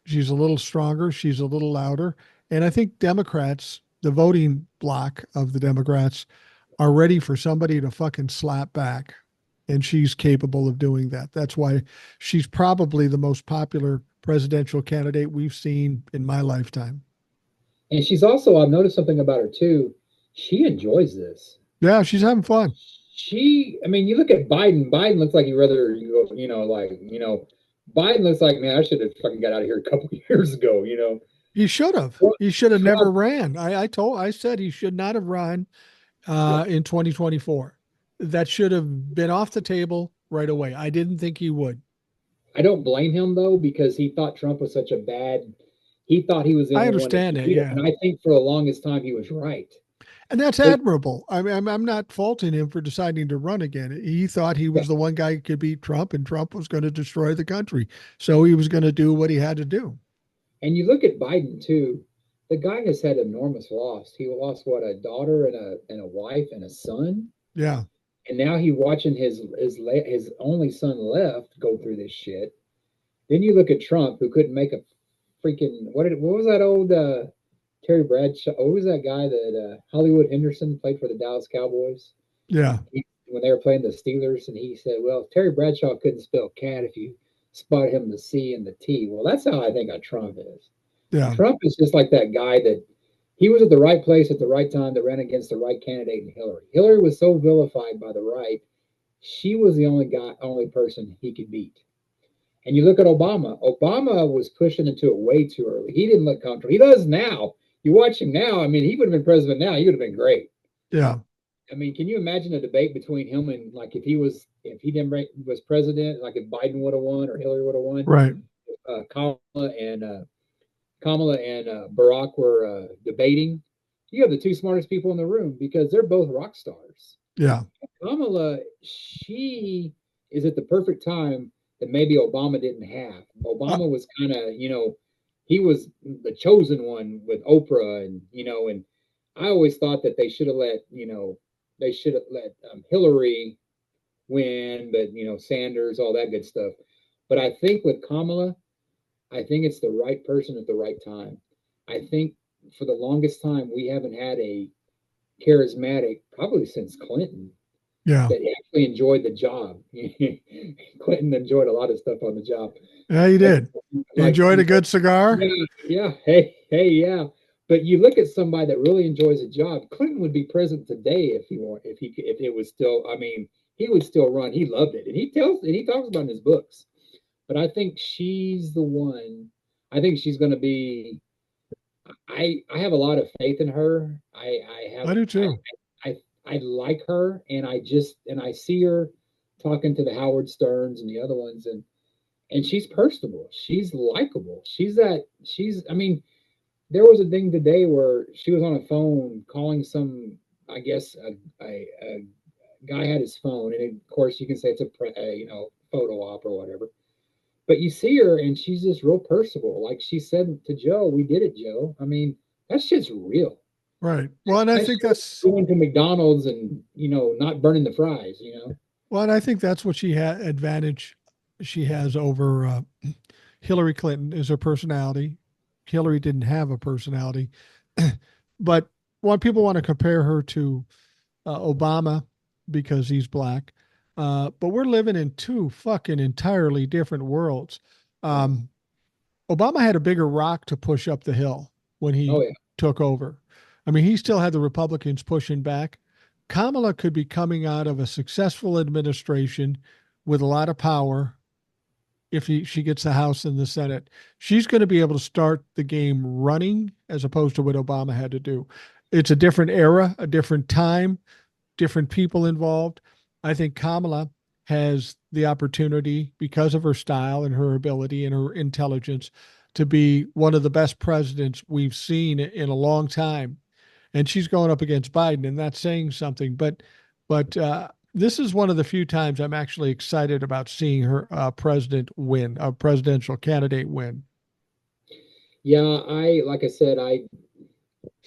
She's a little stronger, she's a little louder. And I think Democrats, the voting bloc of the Democrats, are ready for somebody to fucking slap back. And she's capable of doing that. That's why she's probably the most popular presidential candidate we've seen in my lifetime. And she's also, I've noticed something about her too. She enjoys this. Yeah, she's having fun. I mean, you look at Biden. Biden looks like he'd rather you go, Biden looks like, man, I should have fucking got out of here a couple of years ago. He should have. Well, He should have never Trump, ran. I said he should not have run in 2024. That should have been off the table right away. I didn't think he would. I don't blame him though because he thought Trump was such a bad. He thought he was the I only one that understand could that. beat him, Yeah. and I think for the longest time he was right. And that's But admirable. I mean, I'm not faulting him for deciding to run again. He thought he yeah, was the one guy who could beat Trump, and Trump was going to destroy the country. So he was going to do what he had to do. and you look at Biden too. The guy has had enormous loss. He lost what, a daughter and a wife and a son, Yeah. and now he watching his only son left go through this shit. Then you look at Trump, who couldn't make a freaking what was that old Terry Bradshaw? What was that guy that Hollywood Henderson played for the Dallas Cowboys? Yeah. When they were playing the Steelers, and he said, "Well, Terry Bradshaw couldn't spell cat if you spotted him the C and the T." Well, that's how I think Trump is. Yeah. Trump is just like that guy that he was at the right place at the right time that ran against the right candidate in Hillary. Hillary was so vilified by the right; she was the only person he could beat. And you look at Obama. Obama was pushing into it way too early. He didn't look comfortable. He does now. You watch him now. I mean, he would have been president now. He would have been great. Yeah. I mean, can you imagine a debate between him and like if he didn't was president, like if Biden would have won or Hillary would have won, Right. Kamala and Barack were debating. You have the two smartest people in the room because they're both rock stars. Yeah. Kamala, she is at the perfect time that maybe Obama didn't have. Uh, Obama was kind of, he was the chosen one with Oprah, and I always thought that they should have let Hillary win, but Sanders, all that good stuff. But I think with Kamala, I think it's the right person at the right time. I think for the longest time we haven't had a charismatic, probably since Clinton, yeah. that actually enjoyed the job. Clinton enjoyed a lot of stuff on the job. Yeah, he But did. You like, enjoyed a good cigar? yeah, yeah, hey, yeah. But you look at somebody that really enjoys a job. Clinton would be president today if it was still. I mean, he would still run. He loved it, and he talks about it in his books. But I think she's the one. I think she's going to be. I have a lot of faith in her. I have I do too. I I like her, and I see her talking to the Howard Sterns and the other ones, and she's personable. She's likable. She's. I mean, there was a thing today where she was on a phone calling some. I guess a guy had his phone, and of course you can say it's a photo op or whatever. But you see her, and she's just real personable. Like she said to Joe, "We did it, Joe." I mean, that's just real. Right. Well, and I think Especially that's going to McDonald's and not burning the fries. well, and I think that's what she had advantage she has over Hillary Clinton is her personality. Hillary didn't have a personality, but when people want to compare her to Obama because he's black, but we're living in two fucking entirely different worlds. Yeah. Um, Obama had a bigger rock to push up the hill when Oh he yeah. took over. I mean, he still had the Republicans pushing back. Kamala could be coming out of a successful administration with a lot of power if she gets the House and the Senate. She's going to be able to start the game running as opposed to what Obama had to do. It's a different era, a different time, different people involved. I think Kamala has the opportunity, because of her style and her ability and her intelligence, to be one of the best presidents we've seen in a long time. And she's going up against Biden, and that's saying something. But this is one of the few times I'm actually excited about seeing her president win, a presidential candidate win. Yeah, I like I said, I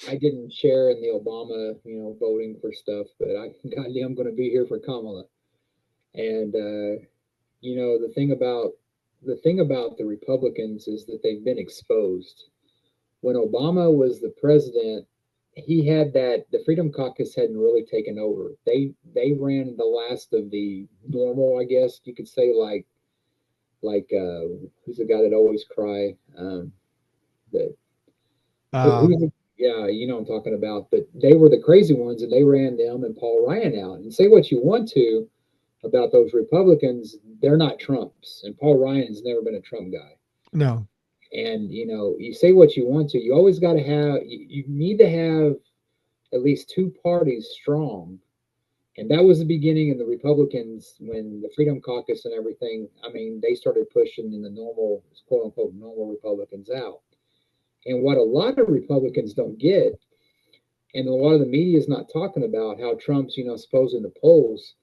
didn't share in the Obama, voting for stuff, but I goddamn going to be here for Kamala. And the thing about the Republicans is that they've been exposed. When Obama was the president, he had that the Freedom Caucus hadn't really taken over. They ran the last of the normal, I guess you could say, like who's the guy that always cry? The Um, yeah, you know what I'm talking about. But they were the crazy ones, and they ran them and Paul Ryan out. And say what you want to about those Republicans, they're not Trumps, and Paul Ryan's never been a Trump guy. no, And you say what you want to, you always got to have, you need to have at least two parties strong. And that was the beginning of the Republicans when the Freedom Caucus and everything. I mean, they started pushing in the normal, quote unquote, normal Republicans out. And what a lot of Republicans don't get, and a lot of the media is not talking about how Trump's, supposed in the polls,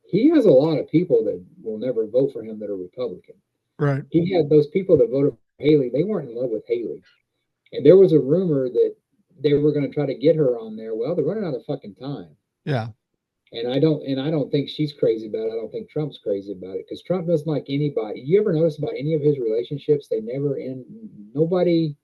he has a lot of people that will never vote for him that are Republican. right. He had those people that voted for Haley, they weren't in love with Haley. And there was a rumor that they were going to try to get her on there. Well, they're running out of fucking time. Yeah. And I don't think she's crazy about it. I don't think Trump's crazy about it because Trump doesn't like anybody. You ever notice about any of his relationships? They never end. Nobody.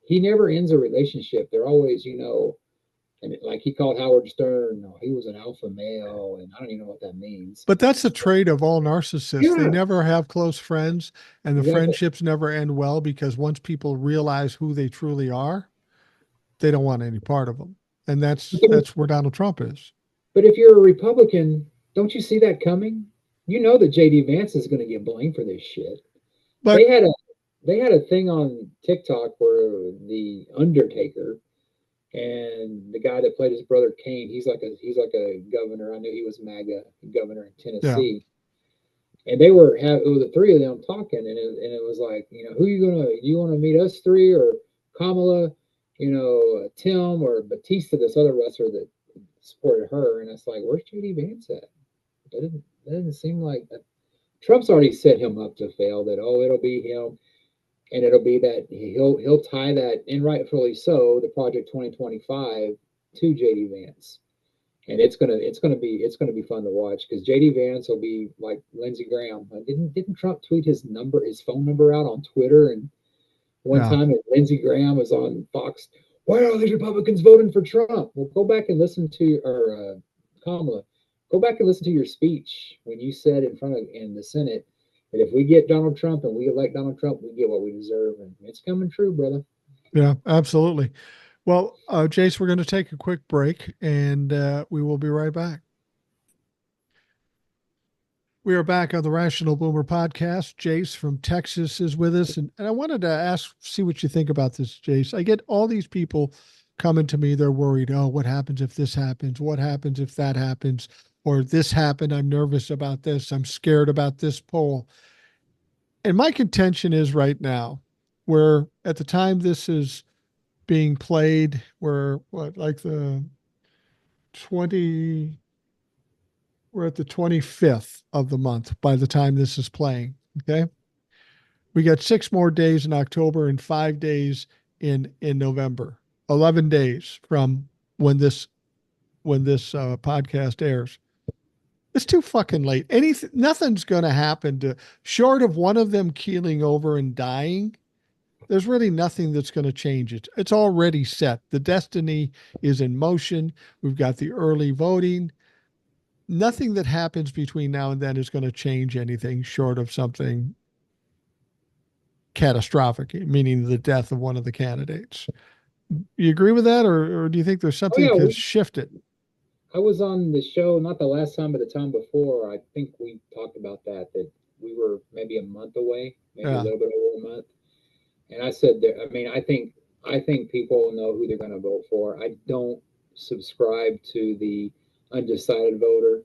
He never ends a relationship. They're always, and like he called Howard Stern. No, he was an alpha male, and I don't even know what that means. But that's the trait of all narcissists. They Yeah, never have close friends, and the exactly. friendships never end well because once people realize who they truly are, they don't want any part of them. And that's where Donald Trump is. But if you're a Republican, don't you see that coming? You know that JD Vance is going to get blamed for this shit. They But had a they had a thing on TikTok where the Undertaker and the guy that played his brother Kane, he's like a governor. I knew he was MAGA governor in yeah, Tennessee, and it was the three of them talking, and it was like, who you want to meet us three or Kamala, Tim or Batista, this other wrestler that supported her, and it's like, where's JD Vance at? That didn't seem like that. Trump's already set him up to fail. That it'll be him, and it'll be that he'll tie that, and rightfully so, the Project 2025 to JD Vance, and it's gonna be fun to watch because JD Vance will be like Lindsey Graham. Didn't Trump tweet his phone number out on Twitter, and one yeah. time Lindsey Graham was on Fox. Why are these Republicans voting for Trump? Well, go back and listen to or Kamala. Go back and listen to your speech when you said in the Senate that if we get Donald Trump and we elect Donald Trump, we get what we deserve, and it's coming true, brother. Yeah, absolutely. Well, Jace, we're going to take a quick break and we will be right back. We are back on the Rational Boomer podcast. Jace from Texas is with us. And I wanted to see what you think about this, Jace. I get all these people coming to me. They're worried. Oh, what happens if this happens? What happens if that happens? Or this happened. I'm nervous about this. I'm scared about this poll. And my contention is right now, where at the time this is being played, we're like the 20, we're at the 25th of the month by the time this is playing. Okay. We got 6 more days in October and 5 days in November. 11 days from when this podcast airs. It's too fucking late. Anything, nothing's going to happen to short of one of them keeling over and dying. There's really nothing that's going to change it. It's already set. The destiny is in motion. We've got the early voting. Nothing that happens between now and then is going to change anything short of something catastrophic, meaning the death of one of the candidates. You agree with that, or do you think there's Oh something yeah, that has shifted? I was on the show not the last time, but the time before. I think we talked about that we were maybe a month away, maybe a Yeah, little bit over a month. And I said that. I mean, I think people know who they're going to vote for. I don't subscribe to the undecided voter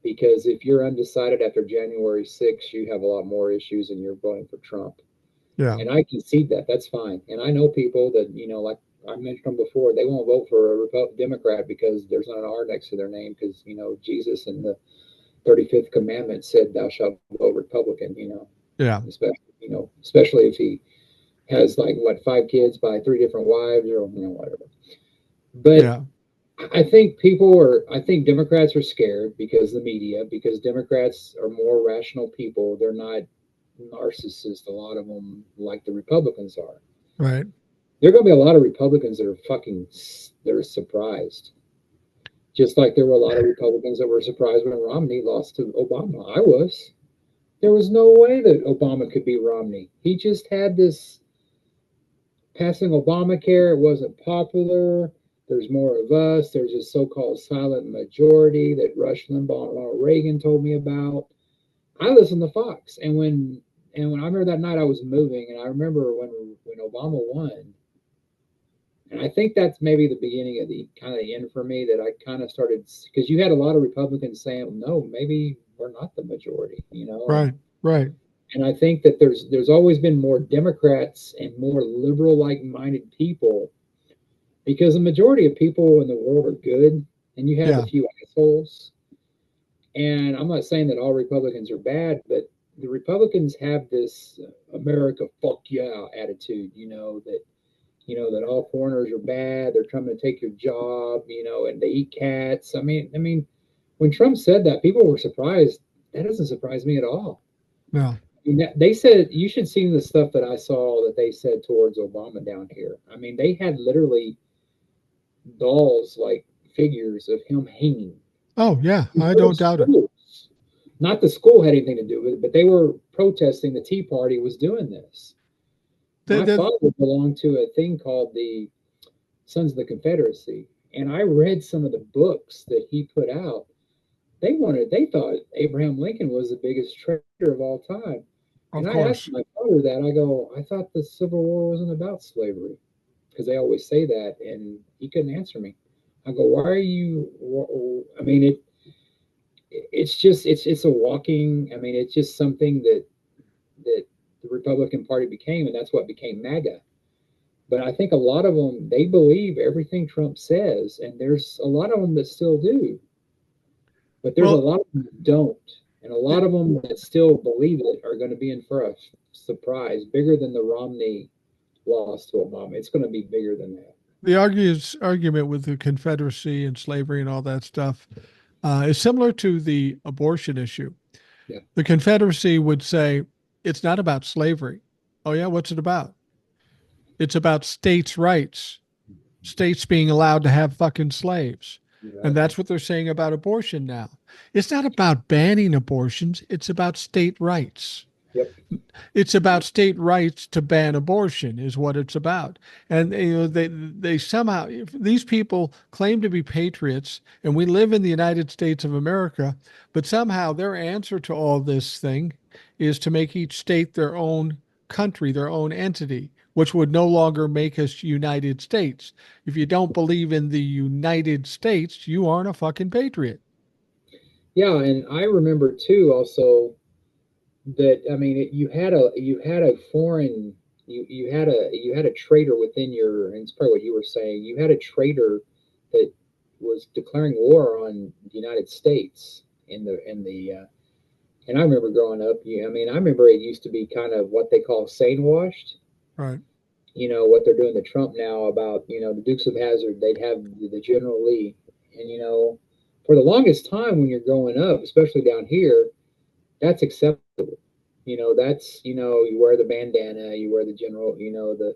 because if you're undecided after January 6th, you have a lot more issues and you're voting for Trump. yeah, And I concede that. That's fine. And I know people that, like I mentioned them before, they won't vote for a Democrat because there's not an R next to their name because, Jesus in the 35th commandment said, thou shalt vote Republican, yeah, especially if he has like what, 5 kids by 3 different wives or, whatever. But yeah. I think Democrats are scared because the media, because Democrats are more rational people. They're not narcissists, a lot of them, like the Republicans are. Right. There are going to be a lot of Republicans that are surprised. Just like there were a lot of Republicans that were surprised when Romney lost to Obama. I was. There was no way that Obama could beat Romney. He just had this passing Obamacare. It wasn't popular. There's more of us. There's this so-called silent majority that Rush Limbaugh and Ronald Reagan told me about. I listened to Fox, and when I remember that night I was moving, and I remember when Obama won, and I think that's maybe the beginning of the kind of the end for me that I kind of started because you had a lot of Republicans saying, no, maybe we're not the majority, Right. Right. and I think that there's always been more Democrats and more liberal like minded people because the majority of people in the world are good, and you have a Yeah. few assholes. And I'm not saying that all Republicans are bad, but the Republicans have this America fuck yeah attitude, that all foreigners are bad, they're trying to take your job, and they eat cats. I mean, when Trump said that, people were surprised. That doesn't surprise me at all. No. I mean, they said you should see the stuff that I saw that they said towards Obama down here. I mean, they had literally dolls like figures of him hanging. Oh yeah, I Little don't doubt it. schools. Not the school had anything to do with it, but they were protesting the Tea Party was doing this. That, My that, father belonged to a thing called the Sons of the Confederacy, and I read some of the books that he put out. They thought Abraham Lincoln was the biggest traitor of all time. of And I asked course. my father that. I go, I thought the Civil War wasn't about slavery, because they always say that, and he couldn't answer me. I go, why are you? I mean, it's just it's a walking. I mean, it's just something that the Republican Party became, and that's what became MAGA. But I think a lot of them they believe everything Trump says, and there's a lot of them that still do. But there's a Well, lot of them that don't, and a lot of them that still believe it are going to be in for a surprise bigger than the Romney loss to Obama. It's going to be bigger than that. the argument with the Confederacy and slavery and all that stuff is similar to the abortion issue. Yeah, The Confederacy would say it's not about slavery. Oh yeah, what's it about? It's about states' rights, states being allowed to have fucking slaves. And exactly. that's what they're saying about abortion now. It's not about banning abortions, it's about state rights. Yep. It's about state rights to ban abortion is what it's about. And they somehow, if these people claim to be patriots, and we live in the United States of America, but somehow their answer to all this thing is to make each state their own country, their own entity, which would no longer make us United States. If you don't believe in the United States, you aren't a fucking patriot. Yeah, and I remember too also that I mean you had a foreign you had a traitor within your, and it's probably what you were saying, you had a traitor that was declaring war on the United States and I remember growing up, I mean, I remember it used to be kind of what they call sane washed. Right. what they're doing to Trump now about, the Dukes of Hazzard. They'd have the General Lee, and for the longest time when you're growing up, especially down here, that's acceptable. That's you wear the bandana, you wear the general. The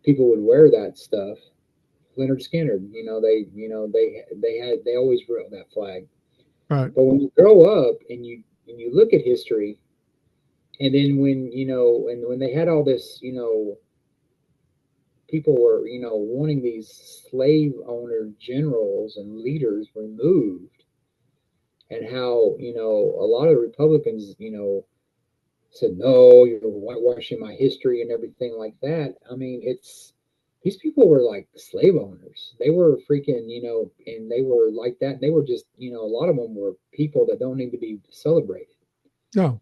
people would wear that stuff. Leonard Skinner, they always wore that flag. Right. But when you grow up and you look at history, and then when they had all this, people were wanting these slave owner generals and leaders removed, and how a lot of Republicans said no, you're whitewashing my history and everything like that. I mean, it's these people were like slave owners. They were freaking, and they were like that. They were just, a lot of them were people that don't need to be celebrated. No.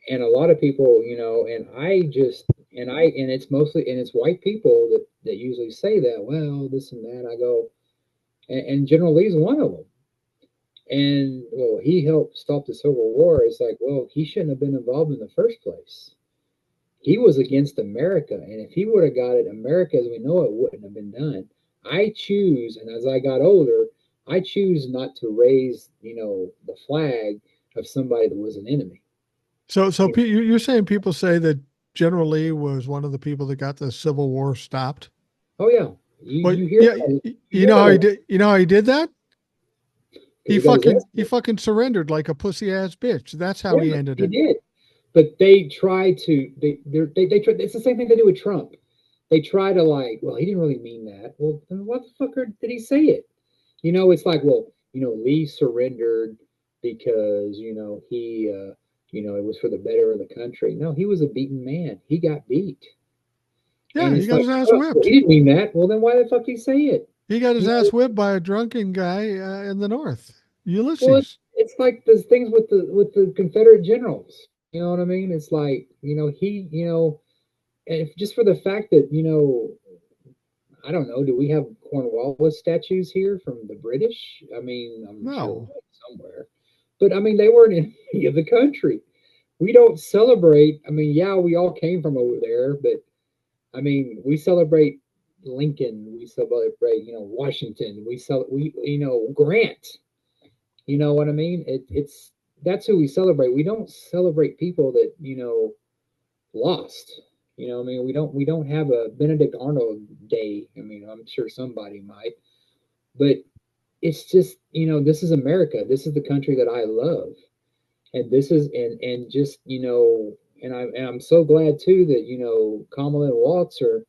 And a lot of people, and it's mostly, and it's white people that usually say that, well, this and that. I go, and General Lee's one of them. And well, he helped stop the Civil War. It's like, well, he shouldn't have been involved in the first place. He was against America, and if he would have got it, America as we know it wouldn't have been done. I choose, and as I got older, I choose not to raise, the flag of somebody that was an enemy. So You know, you're saying people say that General Lee was one of the people that got the Civil War stopped? oh yeah, you Well, you hear yeah, that, you you hear know that how a he lot did. You know how he did that? because he got his ass He kicked. fucking surrendered like a pussy ass bitch. That's how Yeah, he ended he it. did. But they try to they try. It's the same thing they do with Trump. They try to like, well, he didn't really mean that. Well, then what the fucker did he say it? It's like, well, Lee surrendered because it was for the better of the country. No, he was a beaten man. He got beat, and Yeah, he it's got like, his ass oh, well, he whipped. didn't mean that. Well, then why the fuck did he say it? He got his You ass know, whipped by a drunken guy in the north, well, Ulysses. it's like those things with the Confederate generals. You know what I mean? It's like, and if, just for the fact that I don't know, do we have Cornwallis statues here from the British? I mean, I'm sure No, somewhere, but I mean, they weren't in any of the country. We don't celebrate. I mean, yeah, we all came from over there, but I mean, we celebrate Lincoln. We celebrate, Washington. We, Grant. You know what I mean? It's that's who we celebrate. We don't celebrate people that lost. I mean, we don't have a Benedict Arnold Day. I mean, I'm sure somebody might, but it's just this is America. This is the country that I love, and this is and just and I'm so glad too that Kamala and Waltz are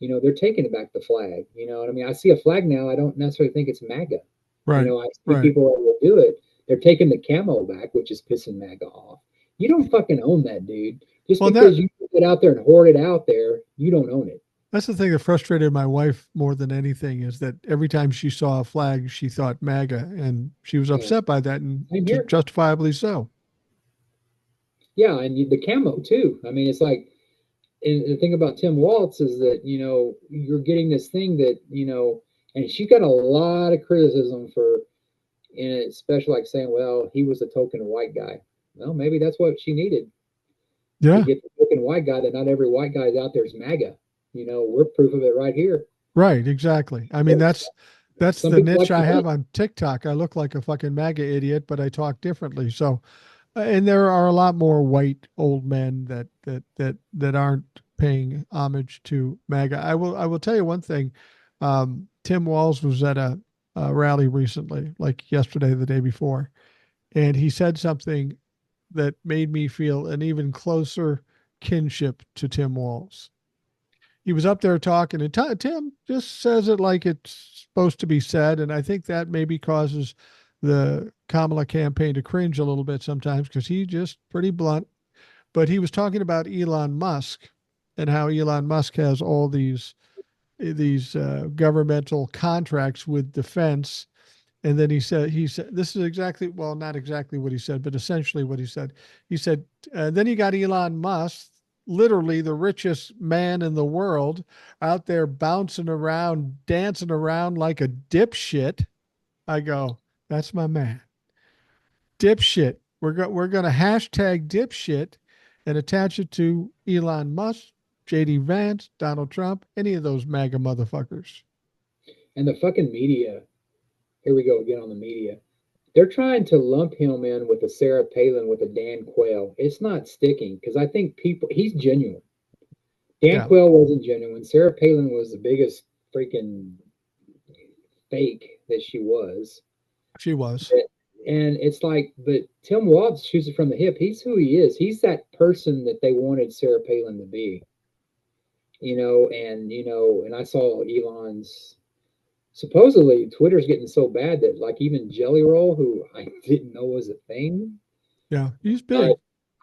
they're taking back the flag. You know what I mean? I see a flag now. I don't necessarily think it's MAGA. right, I see right. people that will do it. They're taking the camo back, which is pissing MAGA off. You don't fucking own that, dude. Just Well, because you put it out there and hoard it out there, you don't own it. that's the thing that frustrated my wife more than anything is that every time she saw a flag, she thought MAGA, and she was Yeah, upset by that, and same here. justifiably so. Yeah, and the camo too. I mean, it's like, and the thing about Tim Waltz is that you're getting this thing that and she got a lot of criticism for, and especially like saying, well, he was a token white guy. Well, maybe that's what she needed to Yeah, get the token white guy. That not every white guy out there is MAGA. We're proof of it right here. right, exactly. I mean, that's Some the people niche like I the have money. on TikTok. I look like a fucking MAGA idiot, but I talk differently. So, and there are a lot more white old men that aren't paying homage to MAGA. I will tell you one thing. Tim Walz was at a rally recently, like yesterday, the day before, and he said something that made me feel an even closer kinship to Tim Walz. He was up there talking, and Tim just says it like it's supposed to be said, and I think that maybe causes the Kamala campaign to cringe a little bit sometimes because he's just pretty blunt. But he was talking about Elon Musk and how Elon Musk has all these governmental contracts with defense. And then he said, this is exactly, well, not exactly what he said, but essentially what he said. He said, then you got Elon Musk, literally the richest man in the world, out there bouncing around, dancing around like a dipshit. I go, that's my man. Dipshit. We're going to hashtag dipshit and attach it to Elon Musk JD Vance, Donald Trump, any of those MAGA motherfuckers. And the fucking media. Here we go again on the media. They're trying to lump him in with a Sarah Palin with a Dan Quayle. It's not sticking because I think he's genuine. Dan Yeah, Quayle wasn't genuine. Sarah Palin was the biggest freaking fake that she was. she was. And it's like, but Tim Walz shoots it from the hip. He's who he is. He's that person that they wanted Sarah Palin to be, and I saw Elon's supposedly Twitter's getting so bad that like even Jelly Roll, who I didn't know was a thing, Yeah, he's uh,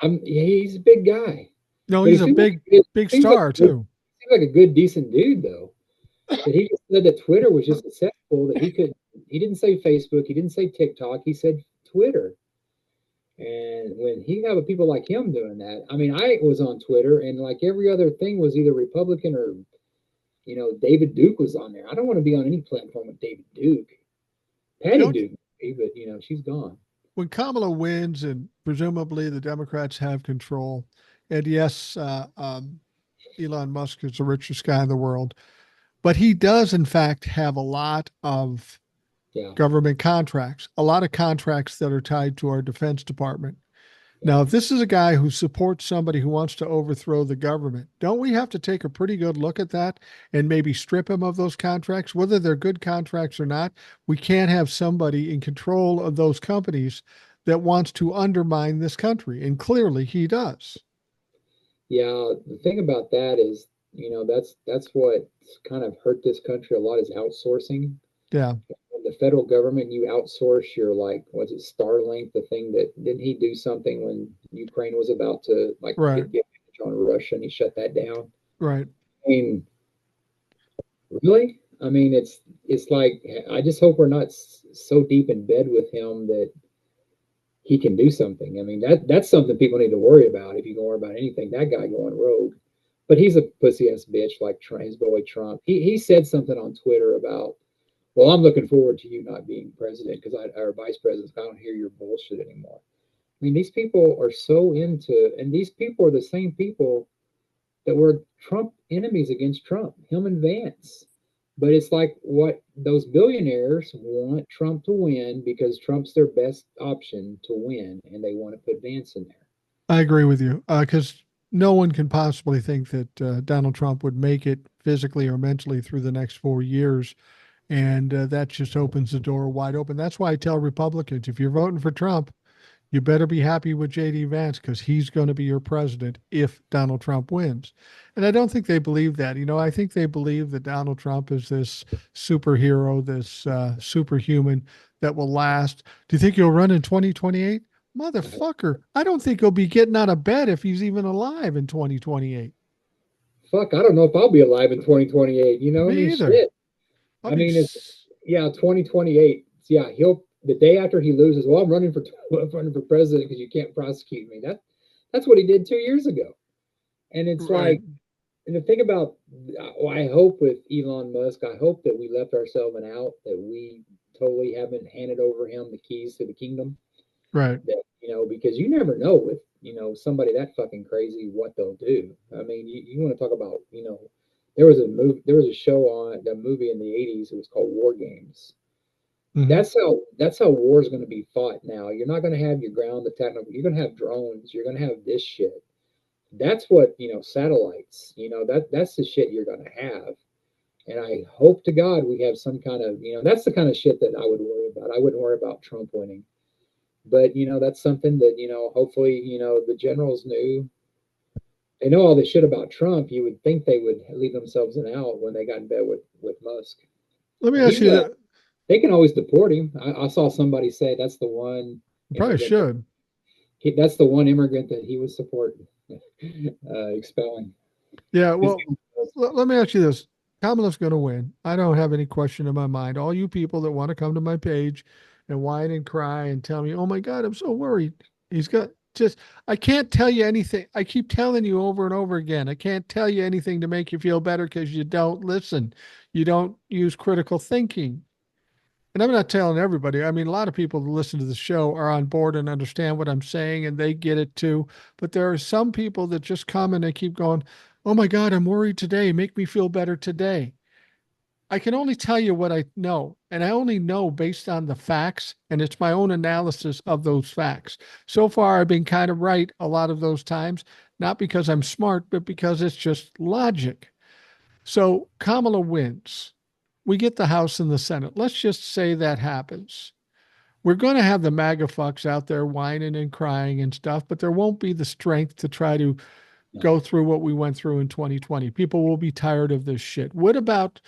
big. he's a big guy, No, but he he's a seems like big, big seems like star a good, too. seems like a good decent dude though. But he just said that Twitter was just acceptable that he could. He didn't say Facebook. He didn't say TikTok. He said Twitter. And when he have people like him doing that, I mean, I was on Twitter and like every other thing was either Republican or, David Duke was on there. I don't want to be on any platform with David Duke. You Patty know, Duke, but she's gone. when Kamala wins and presumably the Democrats have control, and yes, Elon Musk is the richest guy in the world, but he does, in fact, have a lot of Yeah, government contracts, a lot of contracts that are tied to our Defense Department. yeah, Now, if this is a guy who supports somebody who wants to overthrow the government, don't we have to take a pretty good look at that and maybe strip him of those contracts, whether they're good contracts or not? We can't have somebody in control of those companies that wants to undermine this country. And clearly he does. yeah. The thing about that is, that's what kind of hurt this country a lot is outsourcing. Yeah, The federal government, you outsource your like, was it Starlink? The thing that didn't he do something when Ukraine was about to like right, get on Russia and he shut that down? right. I mean, really? I mean, it's like I just hope we're not so deep in bed with him that he can do something. I mean, that's something people need to worry about. If you can worry about anything, that guy going rogue. But he's a pussy ass bitch like his boy Trump. He said something on Twitter about, well, I'm looking forward to you not being president because or vice president. I don't hear your bullshit anymore. I mean, these people are so into, and these people are the same people that were Trump enemies against Trump, him and Vance. But it's like what those billionaires want Trump to win because Trump's their best option to win, and they want to put Vance in there. I agree with you because no one can possibly think that Donald Trump would make it physically or mentally through the next 4 years. And that just opens the door wide open. That's why I tell Republicans if you're voting for Trump, you better be happy with JD Vance because he's going to be your president if Donald Trump wins. And I don't think they believe that. I think they believe that Donald Trump is this superhero, this superhuman that will last. Do you think he'll run in 2028? Motherfucker. I don't think he'll be getting out of bed if he's even alive in 2028. Fuck, I don't know if I'll be alive in 2028. I mean, Me either. shit. I'll I be, mean, it's yeah, 2028. Yeah, he'll the day after he loses. Well, I'm running for I'm running for president because you can't prosecute me. That's what he did 2 years ago. And it's right. like, and the thing about, I hope with Elon Musk, I hope that we left ourselves an out, that we totally haven't handed over him the keys to the kingdom. Right. That, because you never know with, somebody that fucking crazy what they'll do. I mean, you want to talk about, there was a show on the movie in the 80s. It was called War Games. Mm-hmm. That's how war is going to be fought now. You're not going to have your ground attack. You're going to have drones. You're going to have this shit. That's what satellites. That's the shit you're going to have. And I hope to God we have some kind of that's the kind of shit that I would worry about. I wouldn't worry about Trump winning, but that's something that hopefully the generals knew. They know all this shit about Trump. You would think they would leave themselves an out when they got in bed with Musk. Let me And ask he's you that. they can always deport him. I saw somebody say that's the one You probably immigrant should. that's the one immigrant that he was supporting expelling. Yeah. Well, let me ask you this. Kamala's going to win. I don't have any question in my mind. All you people that want to come to my page and whine and cry and tell me, oh my God, I'm so worried. He's got just, I can't tell you anything. I keep telling you over and over again. I can't tell you anything to make you feel better because you don't listen. You don't use critical thinking. And I'm not telling everybody. I mean, a lot of people who listen to the show are on board and understand what I'm saying and they get it too. But there are some people that just come and they keep going, Oh my God, I'm worried today. Make me feel better today. I can only tell you what I know, and I only know based on the facts, and it's my own analysis of those facts. So far, I've been kind of right a lot of those times, not because I'm smart, but because it's just logic. So Kamala wins. We get the House and the Senate. Let's just say that happens. We're going to have the MAGA fucks out there whining and crying and stuff, but there won't be the strength to try to No. go through what we went through in 2020. People will be tired of this shit. What about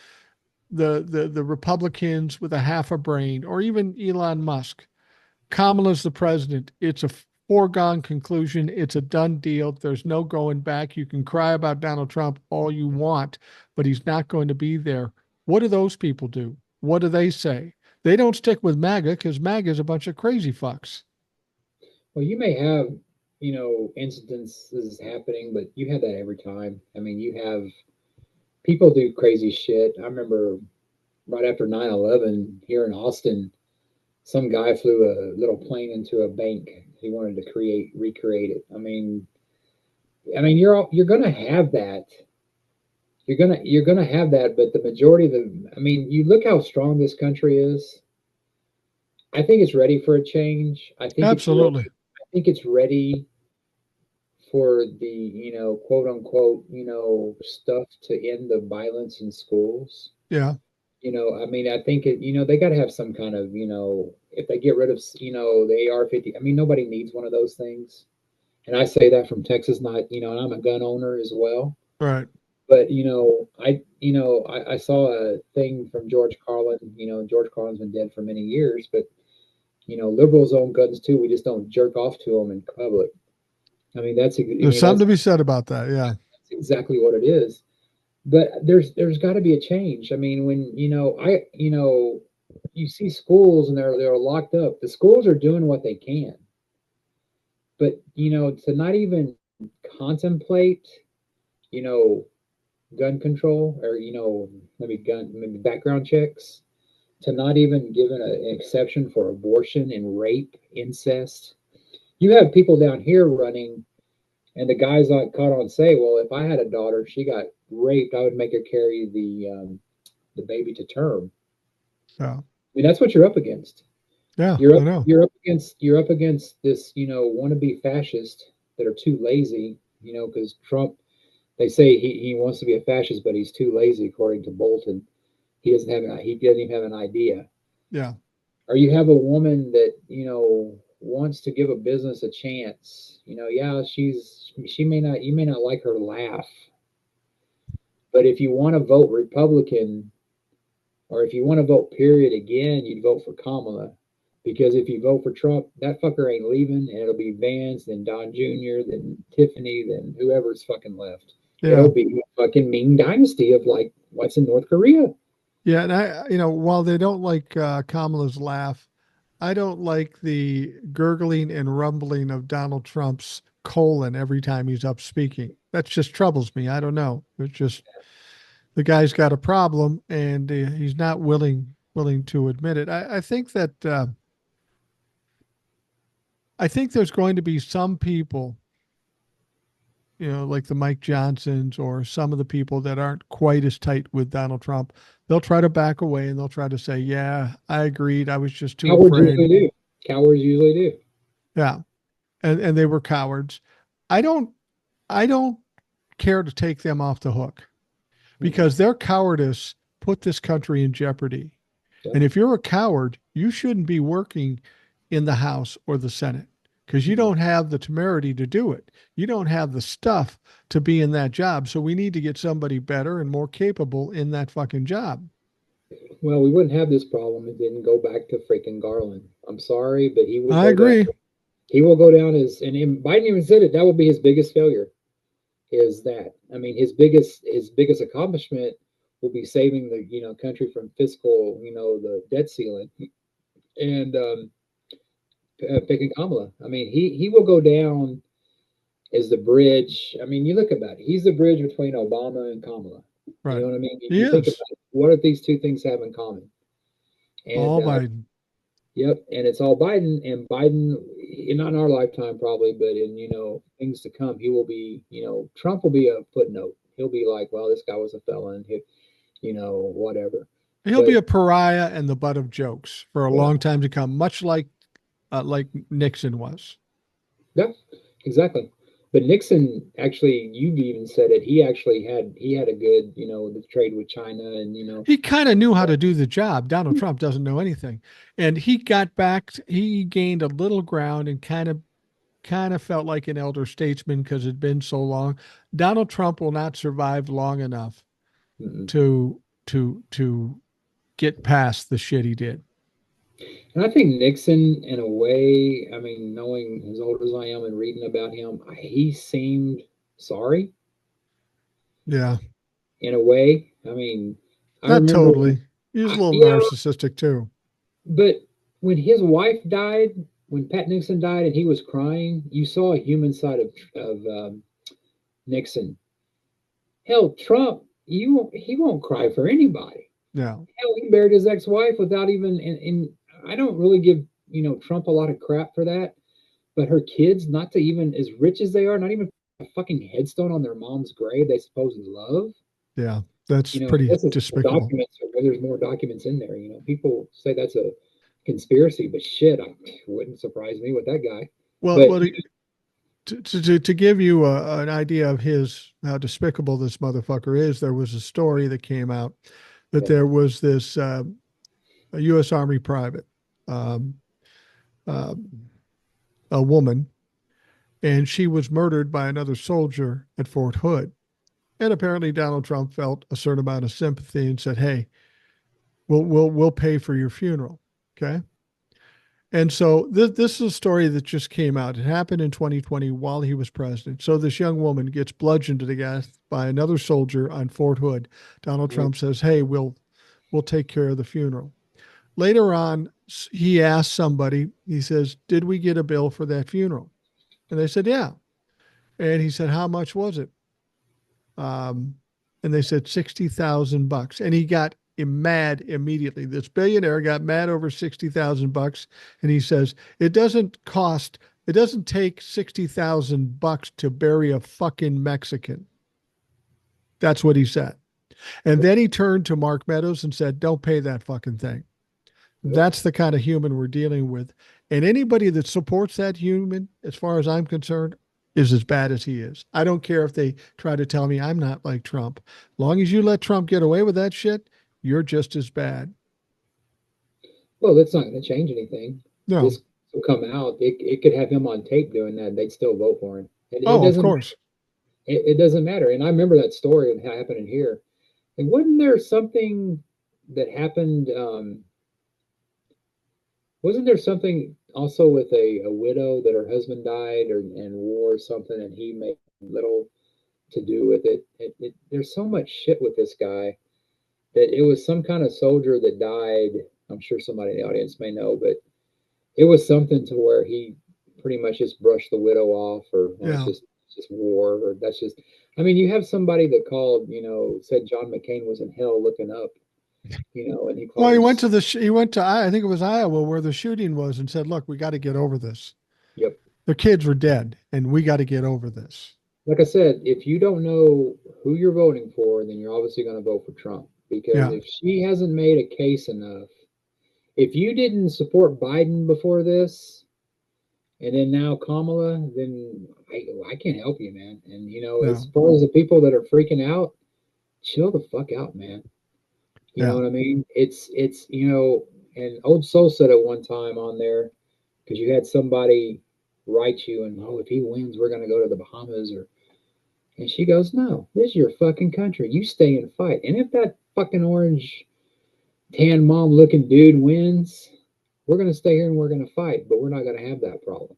the Republicans with a half a brain, or even Elon Musk? Kamala's the president. It's a foregone conclusion. It's a done deal. There's no going back. You can cry about Donald Trump all you want, but he's not going to be there. What do those people do? What do they say? They don't stick with MAGA because MAGA is a bunch of crazy fucks. Well, you may have, incidences happening, but you have that every time. I mean, you have people do crazy shit. I remember right after 9/11 here in Austin, some guy flew a little plane into a bank. He wanted to recreate it. I mean, you're gonna have that. You're gonna have that, but the majority of the, I mean, you look how strong this country is. I think it's ready for a change. Absolutely. I think it's ready for the, quote unquote, stuff to end the violence in schools. Yeah. I mean, I think they got to have some kind of, if they get rid of, the AR-50. I mean, nobody needs one of those things. And I say that from Texas, not, and I'm a gun owner as well. Right. But, I saw a thing from George Carlin. George Carlin's been dead for many years, but, liberals own guns too. We just don't jerk off to them in public. I mean, There's something to be said about that. Yeah. that's exactly what it is. But there's got to be a change. I mean, when you see schools and they're locked up. The schools are doing what they can, but to not even contemplate, you know, gun control or maybe background checks, to not even give an exception for abortion and rape, incest. You have people down here running. And the guys got caught on say, well, if I had a daughter, she got raped, I would make her carry the baby to term. Yeah. I mean, that's what you're up against. Yeah. You're I up know. you're up against this, wannabe fascist that are too lazy, because Trump, they say he wants to be a fascist, but he's too lazy, according to Bolton. He doesn't even have an idea. Yeah. Or you have a woman that, wants to give a business a chance. Yeah, she may not you may not like her laugh, but if you want to vote Republican, or if you want to vote period again, you'd vote for Kamala. Because if you vote for Trump, that fucker ain't leaving, and it'll be Vance, then Don Jr., then Tiffany, then whoever's fucking left. Yeah. It'll be a fucking Ming Dynasty of like what's in North Korea. Yeah. And while they don't like Kamala's laugh, I don't like the gurgling and rumbling of Donald Trump's colon every time he's up speaking. That just troubles me. I don't know. It's just the guy's got a problem, and he's not willing to admit it. I think there's going to be some people, like the Mike Johnsons or some of the people that aren't quite as tight with Donald Trump. They'll try to back away and they'll try to say, "Yeah, I agreed. I was just too Cowards afraid." usually do. Cowards usually do. Yeah, and they were cowards. I don't I don't care to take them off the hook Mm-hmm. because their cowardice put this country in jeopardy. Yep. And if you're a coward, you shouldn't be working in the House or the Senate because you Mm-hmm. don't have the temerity to do it. You don't have the stuff to be in that job. So we need to get somebody better and more capable in that fucking job. Well, we wouldn't have this problem if it didn't go back to freaking Garland. I'm sorry, but he will I go down. agree. He will go down as, and Biden even said it. That would be his biggest failure. Is that, I mean, his biggest accomplishment will be saving the country from fiscal, the debt ceiling, and picking Kamala. I mean, he will go down as the bridge. I mean, you look about it. He's the bridge between Obama and Kamala. You Right. know what I mean? He You think about is. it, what if these two things have in common? And All Biden. yep, and it's all Biden. And Biden, not in our lifetime probably, but in things to come, he will be. Trump will be a footnote. he'll be like, well, this guy was a felon, whatever. He'll be But a pariah and the butt of jokes for a yeah, long time to come, much like Nixon was. yeah, exactly. But Nixon, actually, you even said it. He had a good, the trade with China, and He kind of knew how to do the job. Donald Trump doesn't know anything. And he gained a little ground and kind of felt like an elder statesman because it'd been so long. Donald Trump will not survive long enough mm-mm. to get past the shit he did. And I think Nixon, in a way, I mean, knowing as old as I am and reading about him, he seemed sorry Yeah, in a way. I mean, I not remember, totally. He was a little yeah, narcissistic too. but when his wife died, when Pat Nixon died, and he was crying, you saw a human side of Nixon. Hell, Trump, he won't cry for anybody. Yeah, Hell, he buried his ex-wife without even. And I don't really give Trump a lot of crap for that, but her kids, not to even, as rich as they are, not even a fucking headstone on their mom's grave they supposedly love. yeah, that's pretty This is despicable. documents, or there's more documents in there. People say that's a conspiracy, but shit, it wouldn't surprise me with that guy. Well, But well, to give you an idea of his how despicable this motherfucker is, there was a story that came out that yeah, there was this a U.S. Army private, um, uh, a woman, and she was murdered by another soldier at Fort Hood. And apparently, Donald Trump felt a certain amount of sympathy and said, "Hey, we'll pay for your funeral." Okay. And so this is a story that just came out. It happened in 2020 while he was president. So this young woman gets bludgeoned to death by another soldier on Fort Hood. Donald mhm, Trump says, "Hey, we'll take care of the funeral." Later on, he asked somebody. He says, "Did we get a bill for that funeral?" And they said, "Yeah." And he said, "How much was it?" Um, and they said $60,000. And he got mad immediately. This billionaire got mad over $60,000, and he says it doesn't take $60,000 to bury a fucking Mexican. That's what he said. And then he turned to Mark Meadows and said, "Don't pay that fucking thing." yep. That's the kind of human we're dealing with. And anybody that supports that human, as far as I'm concerned, is as bad as he is. I don't care if they try to tell me I'm not like Trump. Long as you let Trump get away with that shit, you're just as bad. Well, that's not going to change anything. No. This will come out. It could have him on tape doing that. They'd still vote for him. It Oh, of doesn't. course. It doesn't matter. And I remember that story of happening here. And wasn't there something that happened? Wasn't there something also with a widow that her husband died, or in war or something, and he made little to do with it? There's so much shit with this guy that it was some kind of soldier that died. I'm sure somebody in the audience may know, but it was something to where he pretty much just brushed the widow off, or well, Yeah. it's just war, or that's just. I mean, you have somebody that called, said John McCain was in hell looking up, and he Well, called him. he went to I think it was Iowa where the shooting was and said, "Look, we got to get over this. Yep. The kids were dead and we got to get over this." Like I said, if you don't know who you're voting for, then you're obviously going to vote for Trump, because Yeah. if she hasn't made a case enough, if you didn't support Biden before this, and then now Kamala, then I can't help you, man. And as No. far as the people that are freaking out, chill the fuck out, man. You know Yeah. what I mean? It's and Old Soul said it one time on there, because you had somebody write you and, oh, if he wins, we're gonna go to the Bahamas, or and she goes, no, this is your fucking country. You stay and fight. And if that fucking orange tan mom looking dude wins, we're gonna stay here and we're gonna fight, but we're not gonna have that problem.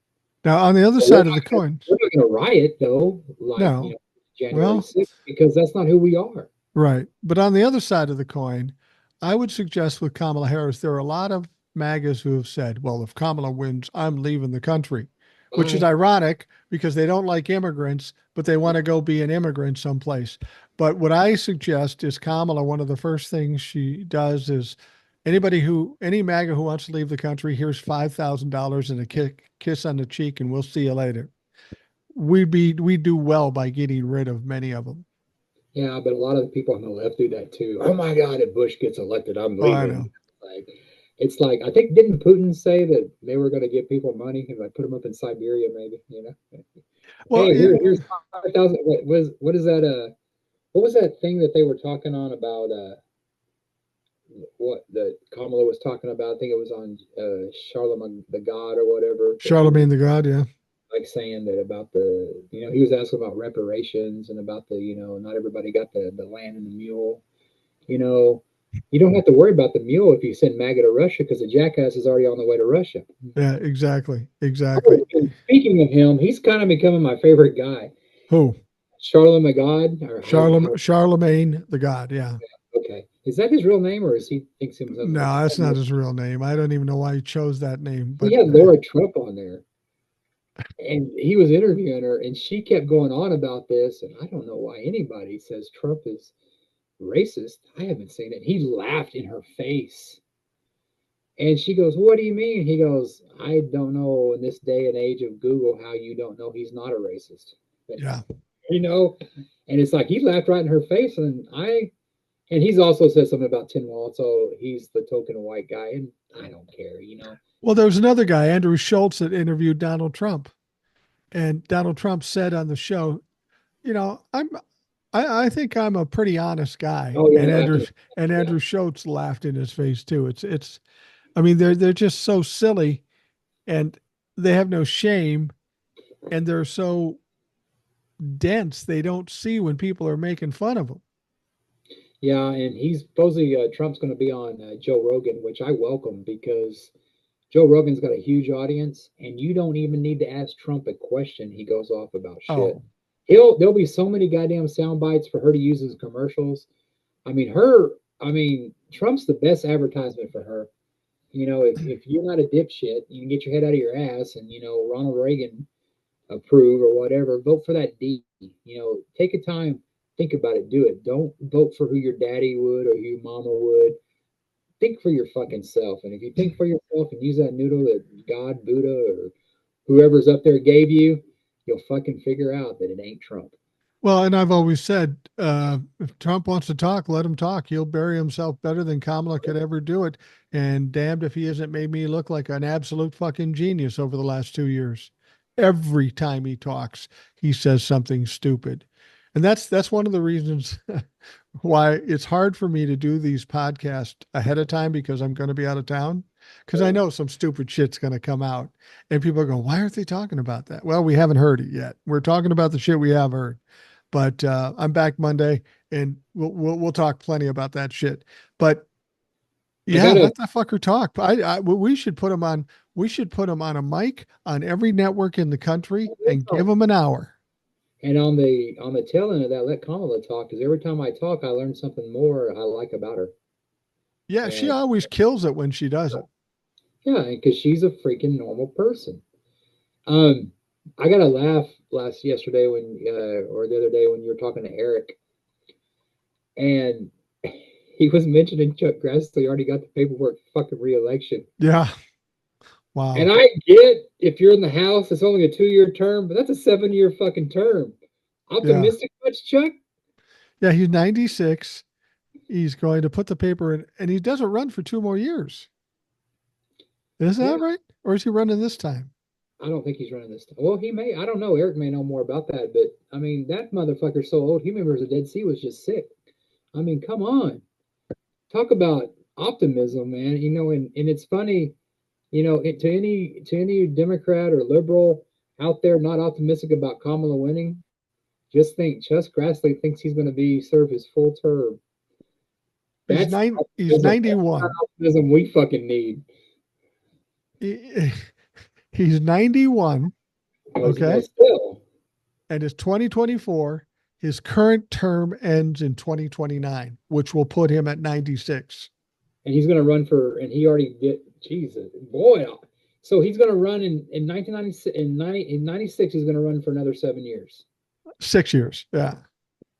Now, on the other But we're side of not the gonna coin, we're not gonna riot though, like no. January Well, 6th, because that's not who we are. right. But on the other side of the coin, I would suggest with Kamala Harris, there are a lot of MAGAs who have said, well, if Kamala wins, I'm leaving the country, which is Bye. ironic because they don't like immigrants, but they want to go be an immigrant someplace. But what I suggest is Kamala, one of the first things she does is any MAGA who wants to leave the country, here's $5,000 and a kiss on the cheek, and we'll see you later. We'd do well by getting rid of many of them. Yeah, but a lot of the people on the left do that too. Oh my God, if Bush gets elected, I'm Oh, I leaving. know. Like, it's like I think didn't Putin say that they were going to give people money and like put them up in Siberia, maybe? Well, Hey, here's 5,000. What is that? What was that thing that they were talking on about? What that Kamala was talking about? I think it was on Charlemagne the God or whatever that he was Charlemagne the God, yeah. like saying that about the he was asking about reparations and about the not everybody got the land and the mule. You know, you don't have to worry about the mule if you send MAGA to Russia because the jackass is already on the way to Russia. Yeah, exactly. Exactly. Oh, and speaking of him, he's kind of becoming my favorite guy. Who? Charlemagne God, or Charlemagne the God, yeah. okay, is that his real name or is he thinks himself? No, that's not his real name. I don't even know why he chose that name, He but had Laura Trump on there, and he was interviewing her, and she kept going on about this, and I don't know why anybody says Trump is racist. I haven't seen it. He laughed in her face. And she goes, "What do you mean?" He goes, "I don't know in this day and age of Google how you don't know he's not a racist." But, yeah. you know, and it's like he laughed right in her face. And he's also said something about Tin Wall. So he's the token white guy. And I don't care. Well, there was another guy, Andrew Schultz, that interviewed Donald Trump. And Donald Trump said on the show, you know, I think I'm a pretty honest guy. Oh, yeah, And he laughed Andrew in his and Yeah. Andrew Schultz laughed in his face too. It's I mean, they're just so silly and they have no shame and they're so dense they don't see when people are making fun of them. Yeah, and he's supposedly Trump's going to be on Joe Rogan, which I welcome because Joe Rogan's got a huge audience, and you don't even need to ask Trump a question. He goes off about shit. Oh, There'll be so many goddamn sound bites for her to use as commercials. Trump's the best advertisement for her. If you're not a dipshit, you can get your head out of your ass and Ronald Reagan approve or whatever, vote for that D. Take a time, think about it, do it. Don't vote for who your daddy would or who your mama would. Think for your fucking self. And if you think for yourself and use that noodle that God, Buddha, or whoever's up there gave you, you'll fucking figure out that it ain't Trump. well, and I've always said, if Trump wants to talk, let him talk. He'll bury himself better than Kamala could ever do it. And damned if he hasn't made me look like an absolute fucking genius over the last 2 years. Every time he talks, he says something stupid. And that's one of the reasons why it's hard for me to do these podcasts ahead of time because I'm going to be out of town. Because I Yeah. know some stupid shit's going to come out. And people are going, why aren't they talking about that? Well, we haven't heard it yet. We're talking about the shit we have heard. But I'm back Monday, and we'll talk plenty about that shit. But I yeah, gotta let that fucker talk. We should put him on. We should put him on a mic on every network in the country and give him an hour. and on the tail end of that, let Kamala talk because every time I talk, I learn something more I like about her. Yeah, she And always kills it when she does it. yeah, because she's a freaking normal person. Um, I got a laugh yesterday when or the other day when you were talking to Eric, and he was mentioning Chuck Grassley already got the paperwork for fucking reelection. Yeah. And Wow. I get if you're in the House, it's only a 2-year term, but that's a 7-year fucking term. Yeah. Optimistic much, Chuck? Yeah. He's 96. He's going to put the paper in, and he doesn't run for 2 more years. Is Yeah, that right? Or is he running this time? I don't think he's running this time. Well, he may. I don't know. Eric may know more about that, but I mean, that motherfucker's so old. He remembers the Dead Sea was just sick. I mean, come on. Talk about optimism, man. And it's funny, to any Democrat or liberal out there not optimistic about Kamala winning, just think Chuck Grassley thinks he's going to be serve his full term. He's That's nine. He's optimism. That's not 91. optimism we fucking need. He- He's 91. Well, Okay. still, And it's 2024. His current term ends in 2029, which will put him at 96. and he's going to run for, and he already did. Jesus, boy. So he's going to run in 1996, in 96, he's going to run for another 7 years. 6 years. Yeah.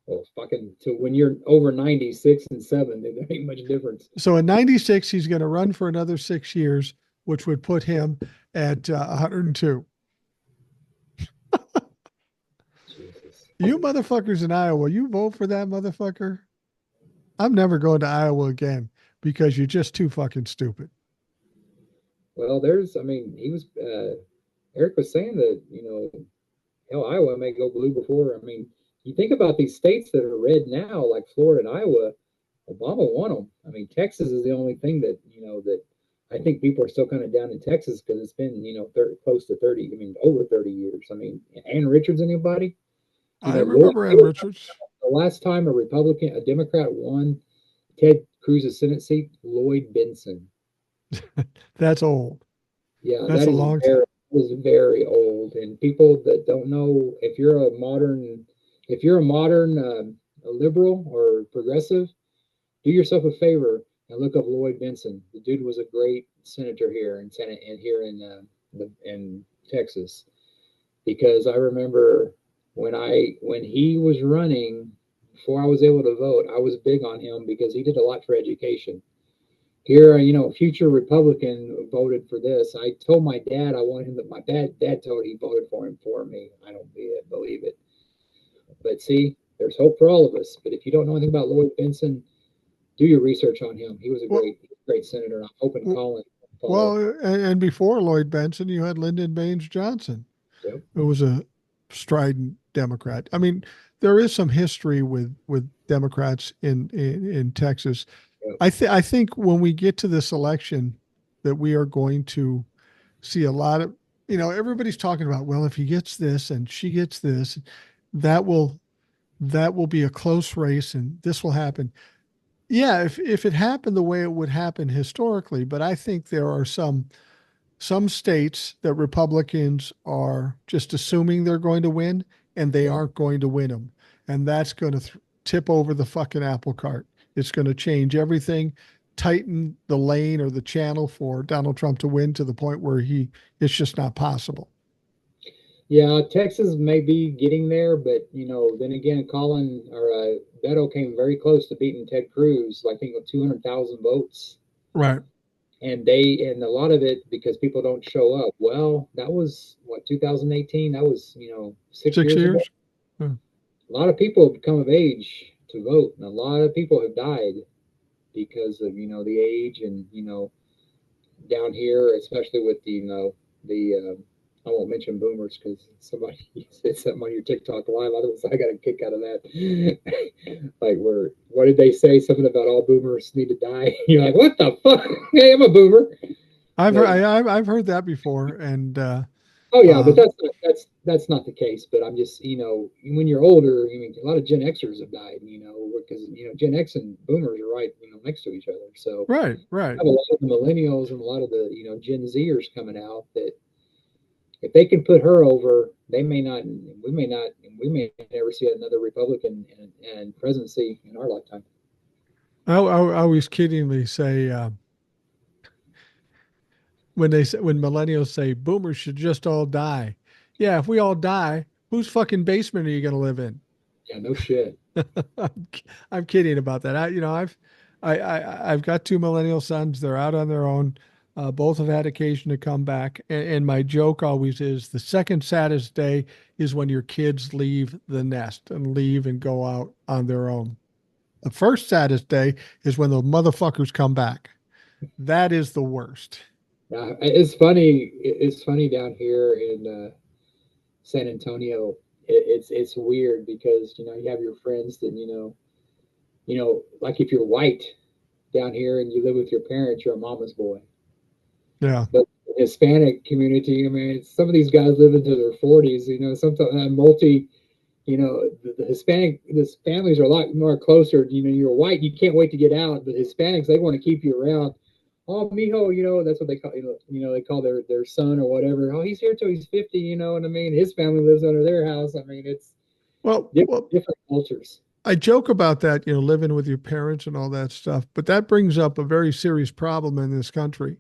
Well, fucking, to when you're over 96 and 7, there ain't much difference. So in 96, he's going to run for another 6 years, which would put him at 102. Jesus. You motherfuckers in Iowa, you vote for that motherfucker. I'm never going to Iowa again because you're just too fucking stupid. Well, I mean, Eric was saying that, hell, Iowa may go blue before. I mean, you think about these states that are red now, like Florida and Iowa, Obama won them. I mean, Texas is the only thing that, that I think people are still kind of down in Texas because it's been, 30, close to 30, I mean, over 30 years. I mean, Ann Richards, anybody? I Lloyd, remember Ann Richards. the last time a Democrat won Ted Cruz's Senate seat, Lloyd Benson. That's old. Yeah, That's a long time. was very old. And people that don't know, if you're a modern a liberal or progressive, do yourself a favor and look up Lloyd Benson. The dude was a great senator here in Senate and here in Texas. Because I remember when he was running before I was able to vote, I was big on him because he did a lot for education. Here, future Republican voted for this. I told my dad I wanted him to. My dad told he voted for him for me. I don't believe it. But see, there's hope for all of us. But if you don't know anything about Lloyd Benson, do your research on him. He was a Well, great senator. And I'm hoping Colin well, follow. and before Lloyd Benson, you had Lyndon Baines Johnson, Yep. who was a strident Democrat. I mean, there is some history with Democrats in Texas. Yep. I think when we get to this election, that we are going to see a lot of, everybody's talking about, well, if he gets this and she gets this, that will be a close race and this will happen. Yeah, if it happened the way it would happen historically, but I think there are some states that Republicans are just assuming they're going to win and they Yep. aren't going to win them. And that's going to tip over the fucking apple cart. It's going to change everything, tighten the lane or the channel for Donald Trump to win to the point where it's just not possible. Yeah, Texas may be getting there, but then again, Colin or Beto came very close to beating Ted Cruz, I think with 200,000 votes, Right. and a lot of it because people don't show up. Well, that was what 2018. That was 6 years ago. 6 years. Hmm. A lot of people have come of age to vote, and a lot of people have died because of the age and down here, especially with the I won't mention boomers because somebody said something on your TikTok live. I got a kick out of that. Like, what did they say? Something about all boomers need to die. You're like, what the fuck? Hey, I'm a boomer. I've heard that before, and Oh yeah, but that's not the case. But I'm just when you're older, I mean, a lot of Gen Xers have died. Because Gen X and boomers are right next to each other. So right, I right. have a lot of the millennials and a lot of the Gen Zers coming out that if they can put her over, they may not. We may never see another Republican and presidency in our lifetime. I always kiddingly say when millennials say boomers should just all die. Yeah, if we all die, whose fucking basement are you going to live in? Yeah, no shit. I'm kidding about that. I've got two millennial sons. They're out on their own. Both have had occasion to come back, and my joke always is the second saddest day is when your kids leave the nest and leave and go out on their own. The first saddest day is when the motherfuckers come back. That is the worst. It's funny. It's funny down here in San Antonio. It's weird because you have your friends that like if you're white down here and you live with your parents, you're a mama's boy. Yeah. But the Hispanic community, I mean, some of these guys live into their 40s. Sometimes the Hispanic, the families are a lot more closer. You're white, you can't wait to get out. But Hispanics, they want to keep you around. Oh, mijo, that's what they call, they call their son or whatever. Oh, he's here till he's 50, and I mean, his family lives under their house. I mean, it's different cultures. I joke about that, living with your parents and all that stuff, but that brings up a very serious problem in this country.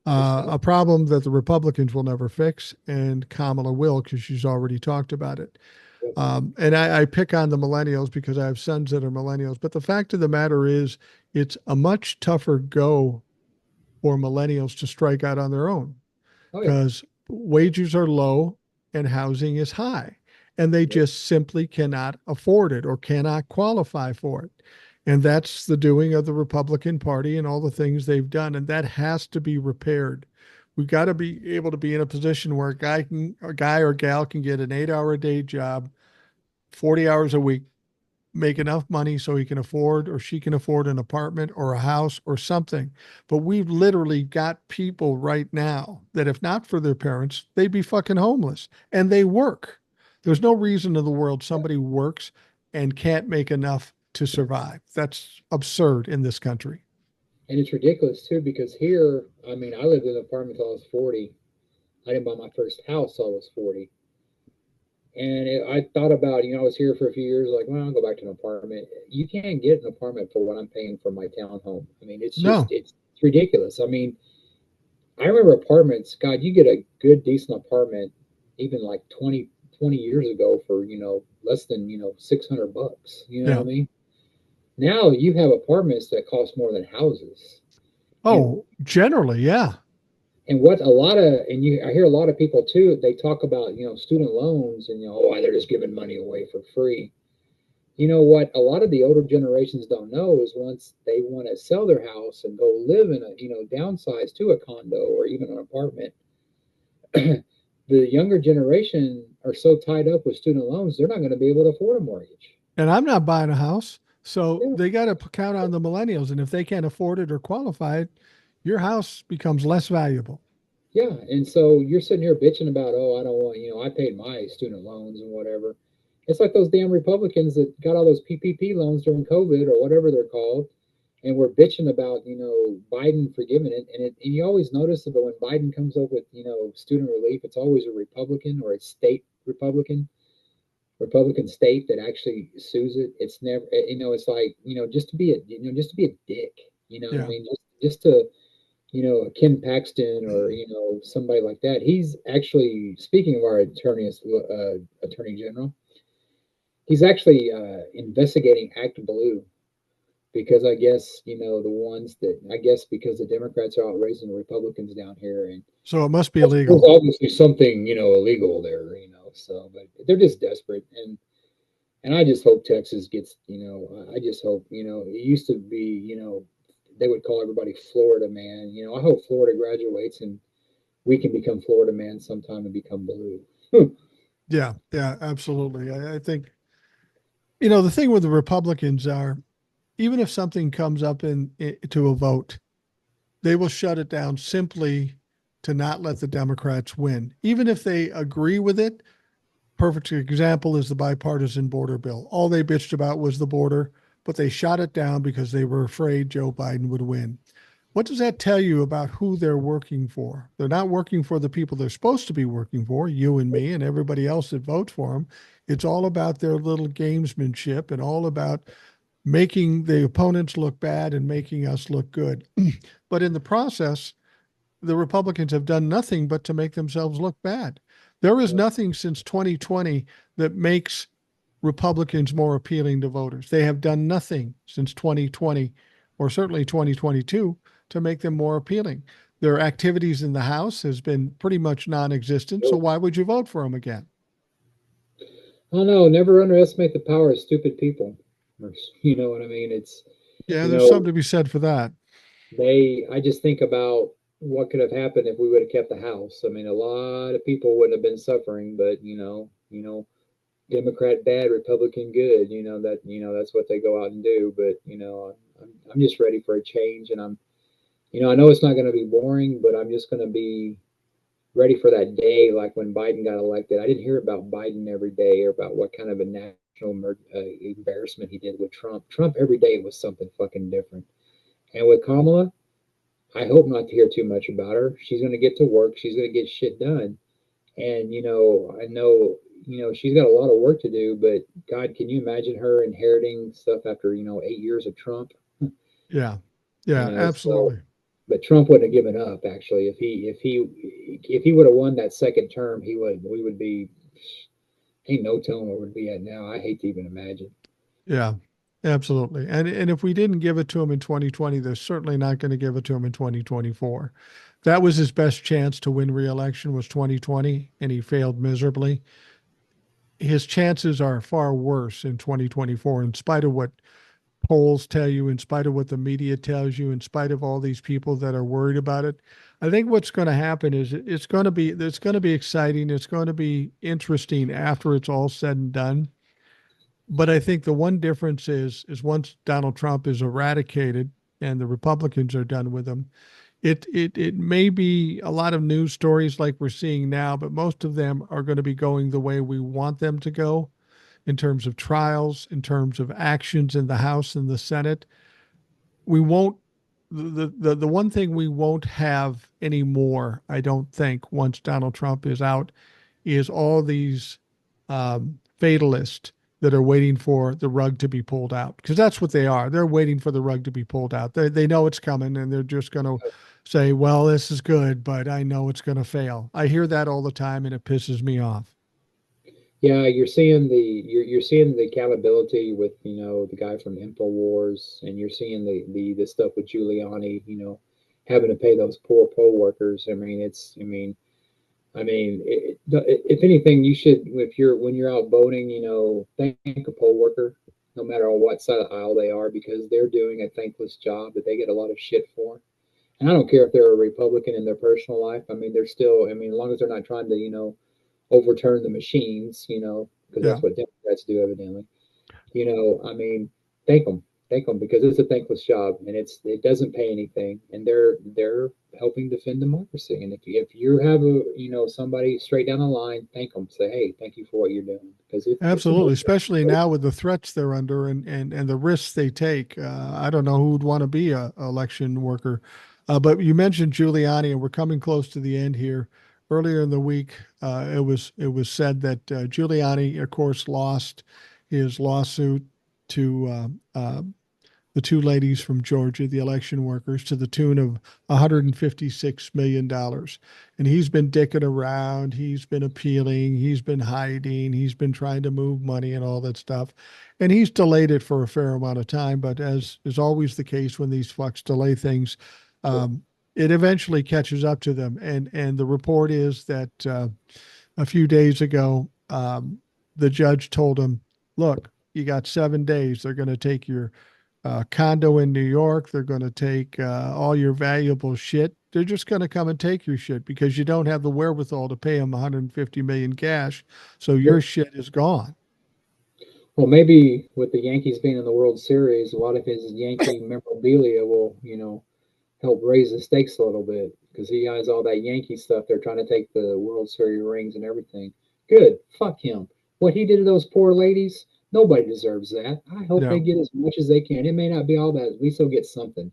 A problem that the Republicans will never fix, and Kamala will because she's already talked about it. And I pick on the millennials because I have sons that are millennials, but the fact of the matter is, it's a much tougher go for millennials to strike out on their own Oh yeah. because wages are low and housing is high. and they just simply cannot afford it or cannot qualify for it. And that's the doing of the Republican Party and all the things they've done. And that has to be repaired. We've got to be able to be in a position where a guy or gal can get an 8 hour a day job, 40 hours a week, make enough money so he can afford or she can afford an apartment or a house or something. But we've literally got people right now that if not for their parents, they'd be fucking homeless, and they work. There's no reason in the world somebody works and can't make enough to survive. That's absurd in this country. And it's ridiculous too because here, I mean, I lived in an apartment till I was 40. I didn't buy my first house till I was 40. And I thought about, I was here for a few years, like, well, I'll go back to an apartment. You can't get an apartment for what I'm paying for my townhome. I mean, No. it's ridiculous. I mean, I remember apartments, God, you get a good, decent apartment even like 20 years ago for, less than, $600. You know what Yeah. I mean? Now you have apartments that cost more than houses. And Oh, generally, yeah. and what a lot of and you I hear a lot of people too, they talk about, student loans and why they're just giving money away for free. You know what a lot of the older generations don't know is once they want to sell their house and go live in a, downsize to a condo or even an apartment, the younger generation are so tied up with student loans, they're not going to be able to afford a mortgage. And I'm not buying a house. So Yeah. they got to count on the millennials. And if they can't afford it or qualify it, your house becomes less valuable. Yeah. And so you're sitting here bitching about, oh, I don't want, I paid my student loans and whatever. It's like those damn Republicans that got all those PPP loans during COVID or whatever they're called, and we're bitching about, Biden forgiving it. And you always notice that when Biden comes up with, student relief, it's always a Republican or a state Republican state that actually sues it. It's never, it's like, just to be a dick. You know what I Yeah. mean? Just to, Ken Paxton or somebody like that. He's actually speaking of our attorney general. He's actually investigating Act Blue because I guess the ones that I guess because the Democrats are outraising the Republicans down here, and So it must be there's illegal. obviously something illegal there. So but they're just desperate, and I just hope Texas gets. I just hope it used to be they would call everybody Florida man. I hope Florida graduates and we can become Florida man sometime and become blue. Yeah. Yeah. Absolutely. I think, the thing with the Republicans are, even if something comes up to a vote, they will shut it down simply to not let the Democrats win. Even if they agree with it, perfect example is the bipartisan border bill. All they bitched about was the border, but they shot it down because they were afraid Joe Biden would win. What does that tell you about who they're working for? They're not working for the people they're supposed to be working for, you and me and everybody else that votes for them. It's all about their little gamesmanship and all about making the opponents look bad and making us look good. But in the process, the Republicans have done nothing but to make themselves look bad. There is nothing since 2020 that makes Republicans more appealing to voters. They have done nothing since 2020 or certainly 2022 to make them more appealing. Their activities in the House has been pretty much non-existent. So why would you vote for them again? Oh no, never underestimate the power of stupid people. You know what I mean? It's Yeah, you there's know something to be said for that. I just think about what could have happened if we would have kept the house. I mean, a lot of people wouldn't have been suffering, but Democrat bad, Republican good. That's what they go out and do. But I'm just ready for a change, and I know it's not going to be boring, but I'm just going to be ready for that day, like when Biden got elected. I didn't hear about Biden every day or about what kind of a national embarrassment he did with Trump. Trump every day was something fucking different. And with Kamala, I hope not to hear too much about her. She's going to get to work. She's going to get shit done. And, I know, she's got a lot of work to do, but God, can you imagine her inheriting stuff after, 8 years of Trump? Yeah. Yeah, So, absolutely. but Trump wouldn't have given up actually. If he would have won that second term, we would be, ain't no telling where we'd be at now. I hate to even imagine. Yeah, absolutely. And if we didn't give it to him in 2020, they're certainly not going to give it to him in 2024. That was his best chance to win re-election was 2020, and he failed miserably. his chances are far worse in 2024, in spite of what polls tell you, in spite of what the media tells you, in spite of all these people that are worried about it. I think what's going to happen is it's going to be exciting. It's going to be interesting after it's all said and done. But I think the one difference is once Donald Trump is eradicated and the Republicans are done with him, it may be a lot of news stories like we're seeing now, but most of them are going to be going the way we want them to go in terms of trials, in terms of actions in the House and the Senate. We won't the one thing we won't have anymore, I don't think, once Donald Trump is out, is all these fatalists that are waiting for the rug to be pulled out, because that's what they are. They're waiting for the rug to be pulled out. They know it's coming, and they're just going to say, "Well, this is good, but I know it's going to fail." I hear that all the time, and it pisses me off. Yeah, you're seeing the accountability with the guy from Infowars, and you're seeing the stuff with Giuliani, having to pay those poor poll workers. I mean, if anything, you should, if you're when you're out voting, thank a poll worker, no matter on what side of the aisle they are, because they're doing a thankless job that they get a lot of shit for. And I don't care if they're a Republican in their personal life. I mean, they're still. I mean, as long as they're not trying to, overturn the machines, because Yeah, that's what Democrats do evidently. I mean, thank them, thank them, because it's a thankless job, and it doesn't pay anything, and they're helping defend democracy. And if you have somebody straight down the line, thank them, say, hey, thank you for what you're doing, because it's a absolutely. work. Especially now with the threats they're under and the risks they take. I don't know who would want to be a election worker. But you mentioned Giuliani, and we're coming close to the end here. Earlier in the week, it was said that Giuliani, of course, lost his lawsuit to the two ladies from Georgia, the election workers, to the tune of $156 million. And he's been dicking around. He's been appealing. He's been hiding. He's been trying to move money and all that stuff. And he's delayed it for a fair amount of time. But as is always the case when these fucks delay things, Sure. it eventually catches up to them. And the report is that a few days ago, the judge told him, look, you got 7 days. They're going to take your condo in New York. They're going to take all your valuable shit. They're just going to come and take your shit because you don't have the wherewithal to pay them 150 million cash. So your Yep. shit is gone. Well, maybe with the Yankees being in the World Series, a lot of his Yankee memorabilia will, help raise the stakes a little bit, because he has all that Yankee stuff. They're trying to take the World Series rings and everything. Good. Fuck him. What he did to those poor ladies, nobody deserves that. I hope they No. get as much as they can. It may not be all that. At least they'll get something.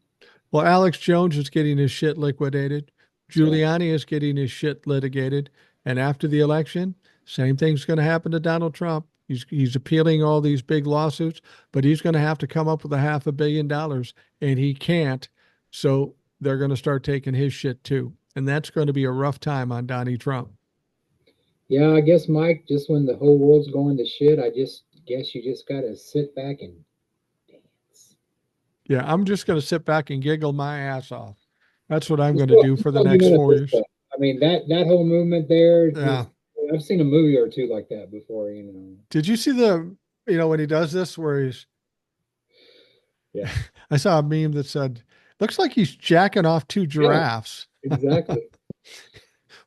Well, Alex Jones is getting his shit liquidated. Yeah. Giuliani is getting his shit litigated. And after the election, same thing's going to happen to Donald Trump. He's appealing all these big lawsuits, but he's going to have to come up with a $500 million, and he can't. So they're going to start taking his shit too. And that's going to be a rough time on Donnie Trump. Yeah, I guess, Mike, just when the whole world's going to shit, I just guess you just got to sit back and dance. Yeah, I'm just going to sit back and giggle my ass off. That's what I'm Just going to go, do just for the go be next one of this 4 years. stuff. I mean, that whole movement there, Yeah. just I've seen a movie or two like that before. Did you see when he does this where Yeah. I saw a meme that said, looks like he's jacking off two Yeah. giraffes, Exactly.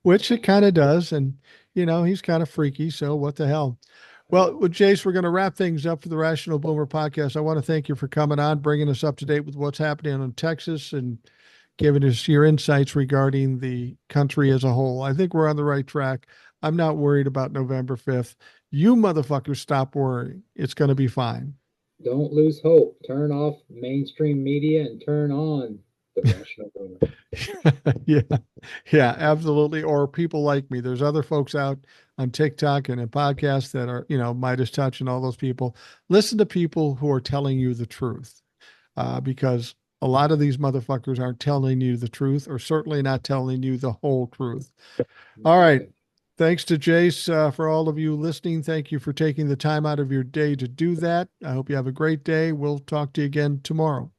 which it kind of does. And, he's kind of freaky. So what the hell? Well, with Jace, we're going to wrap things up for the Rational Boomer podcast. I want to thank you for coming on, bringing us up to date with what's happening in Texas and giving us your insights regarding the country as a whole. I think we're on the right track. I'm not worried about November 5th. You motherfuckers stop worrying. It's going to be fine. Don't lose hope. Turn off mainstream media and turn on the Rational Boomer. Yeah, yeah, absolutely. Or people like me. There's other folks out on TikTok and in podcasts that are, Midas Touch and all those people. Listen to people who are telling you the truth, because a lot of these motherfuckers aren't telling you the truth, or certainly not telling you the whole truth. All right. Okay. Thanks to Jace, for all of you listening. Thank you for taking the time out of your day to do that. I hope you have a great day. We'll talk to you again tomorrow.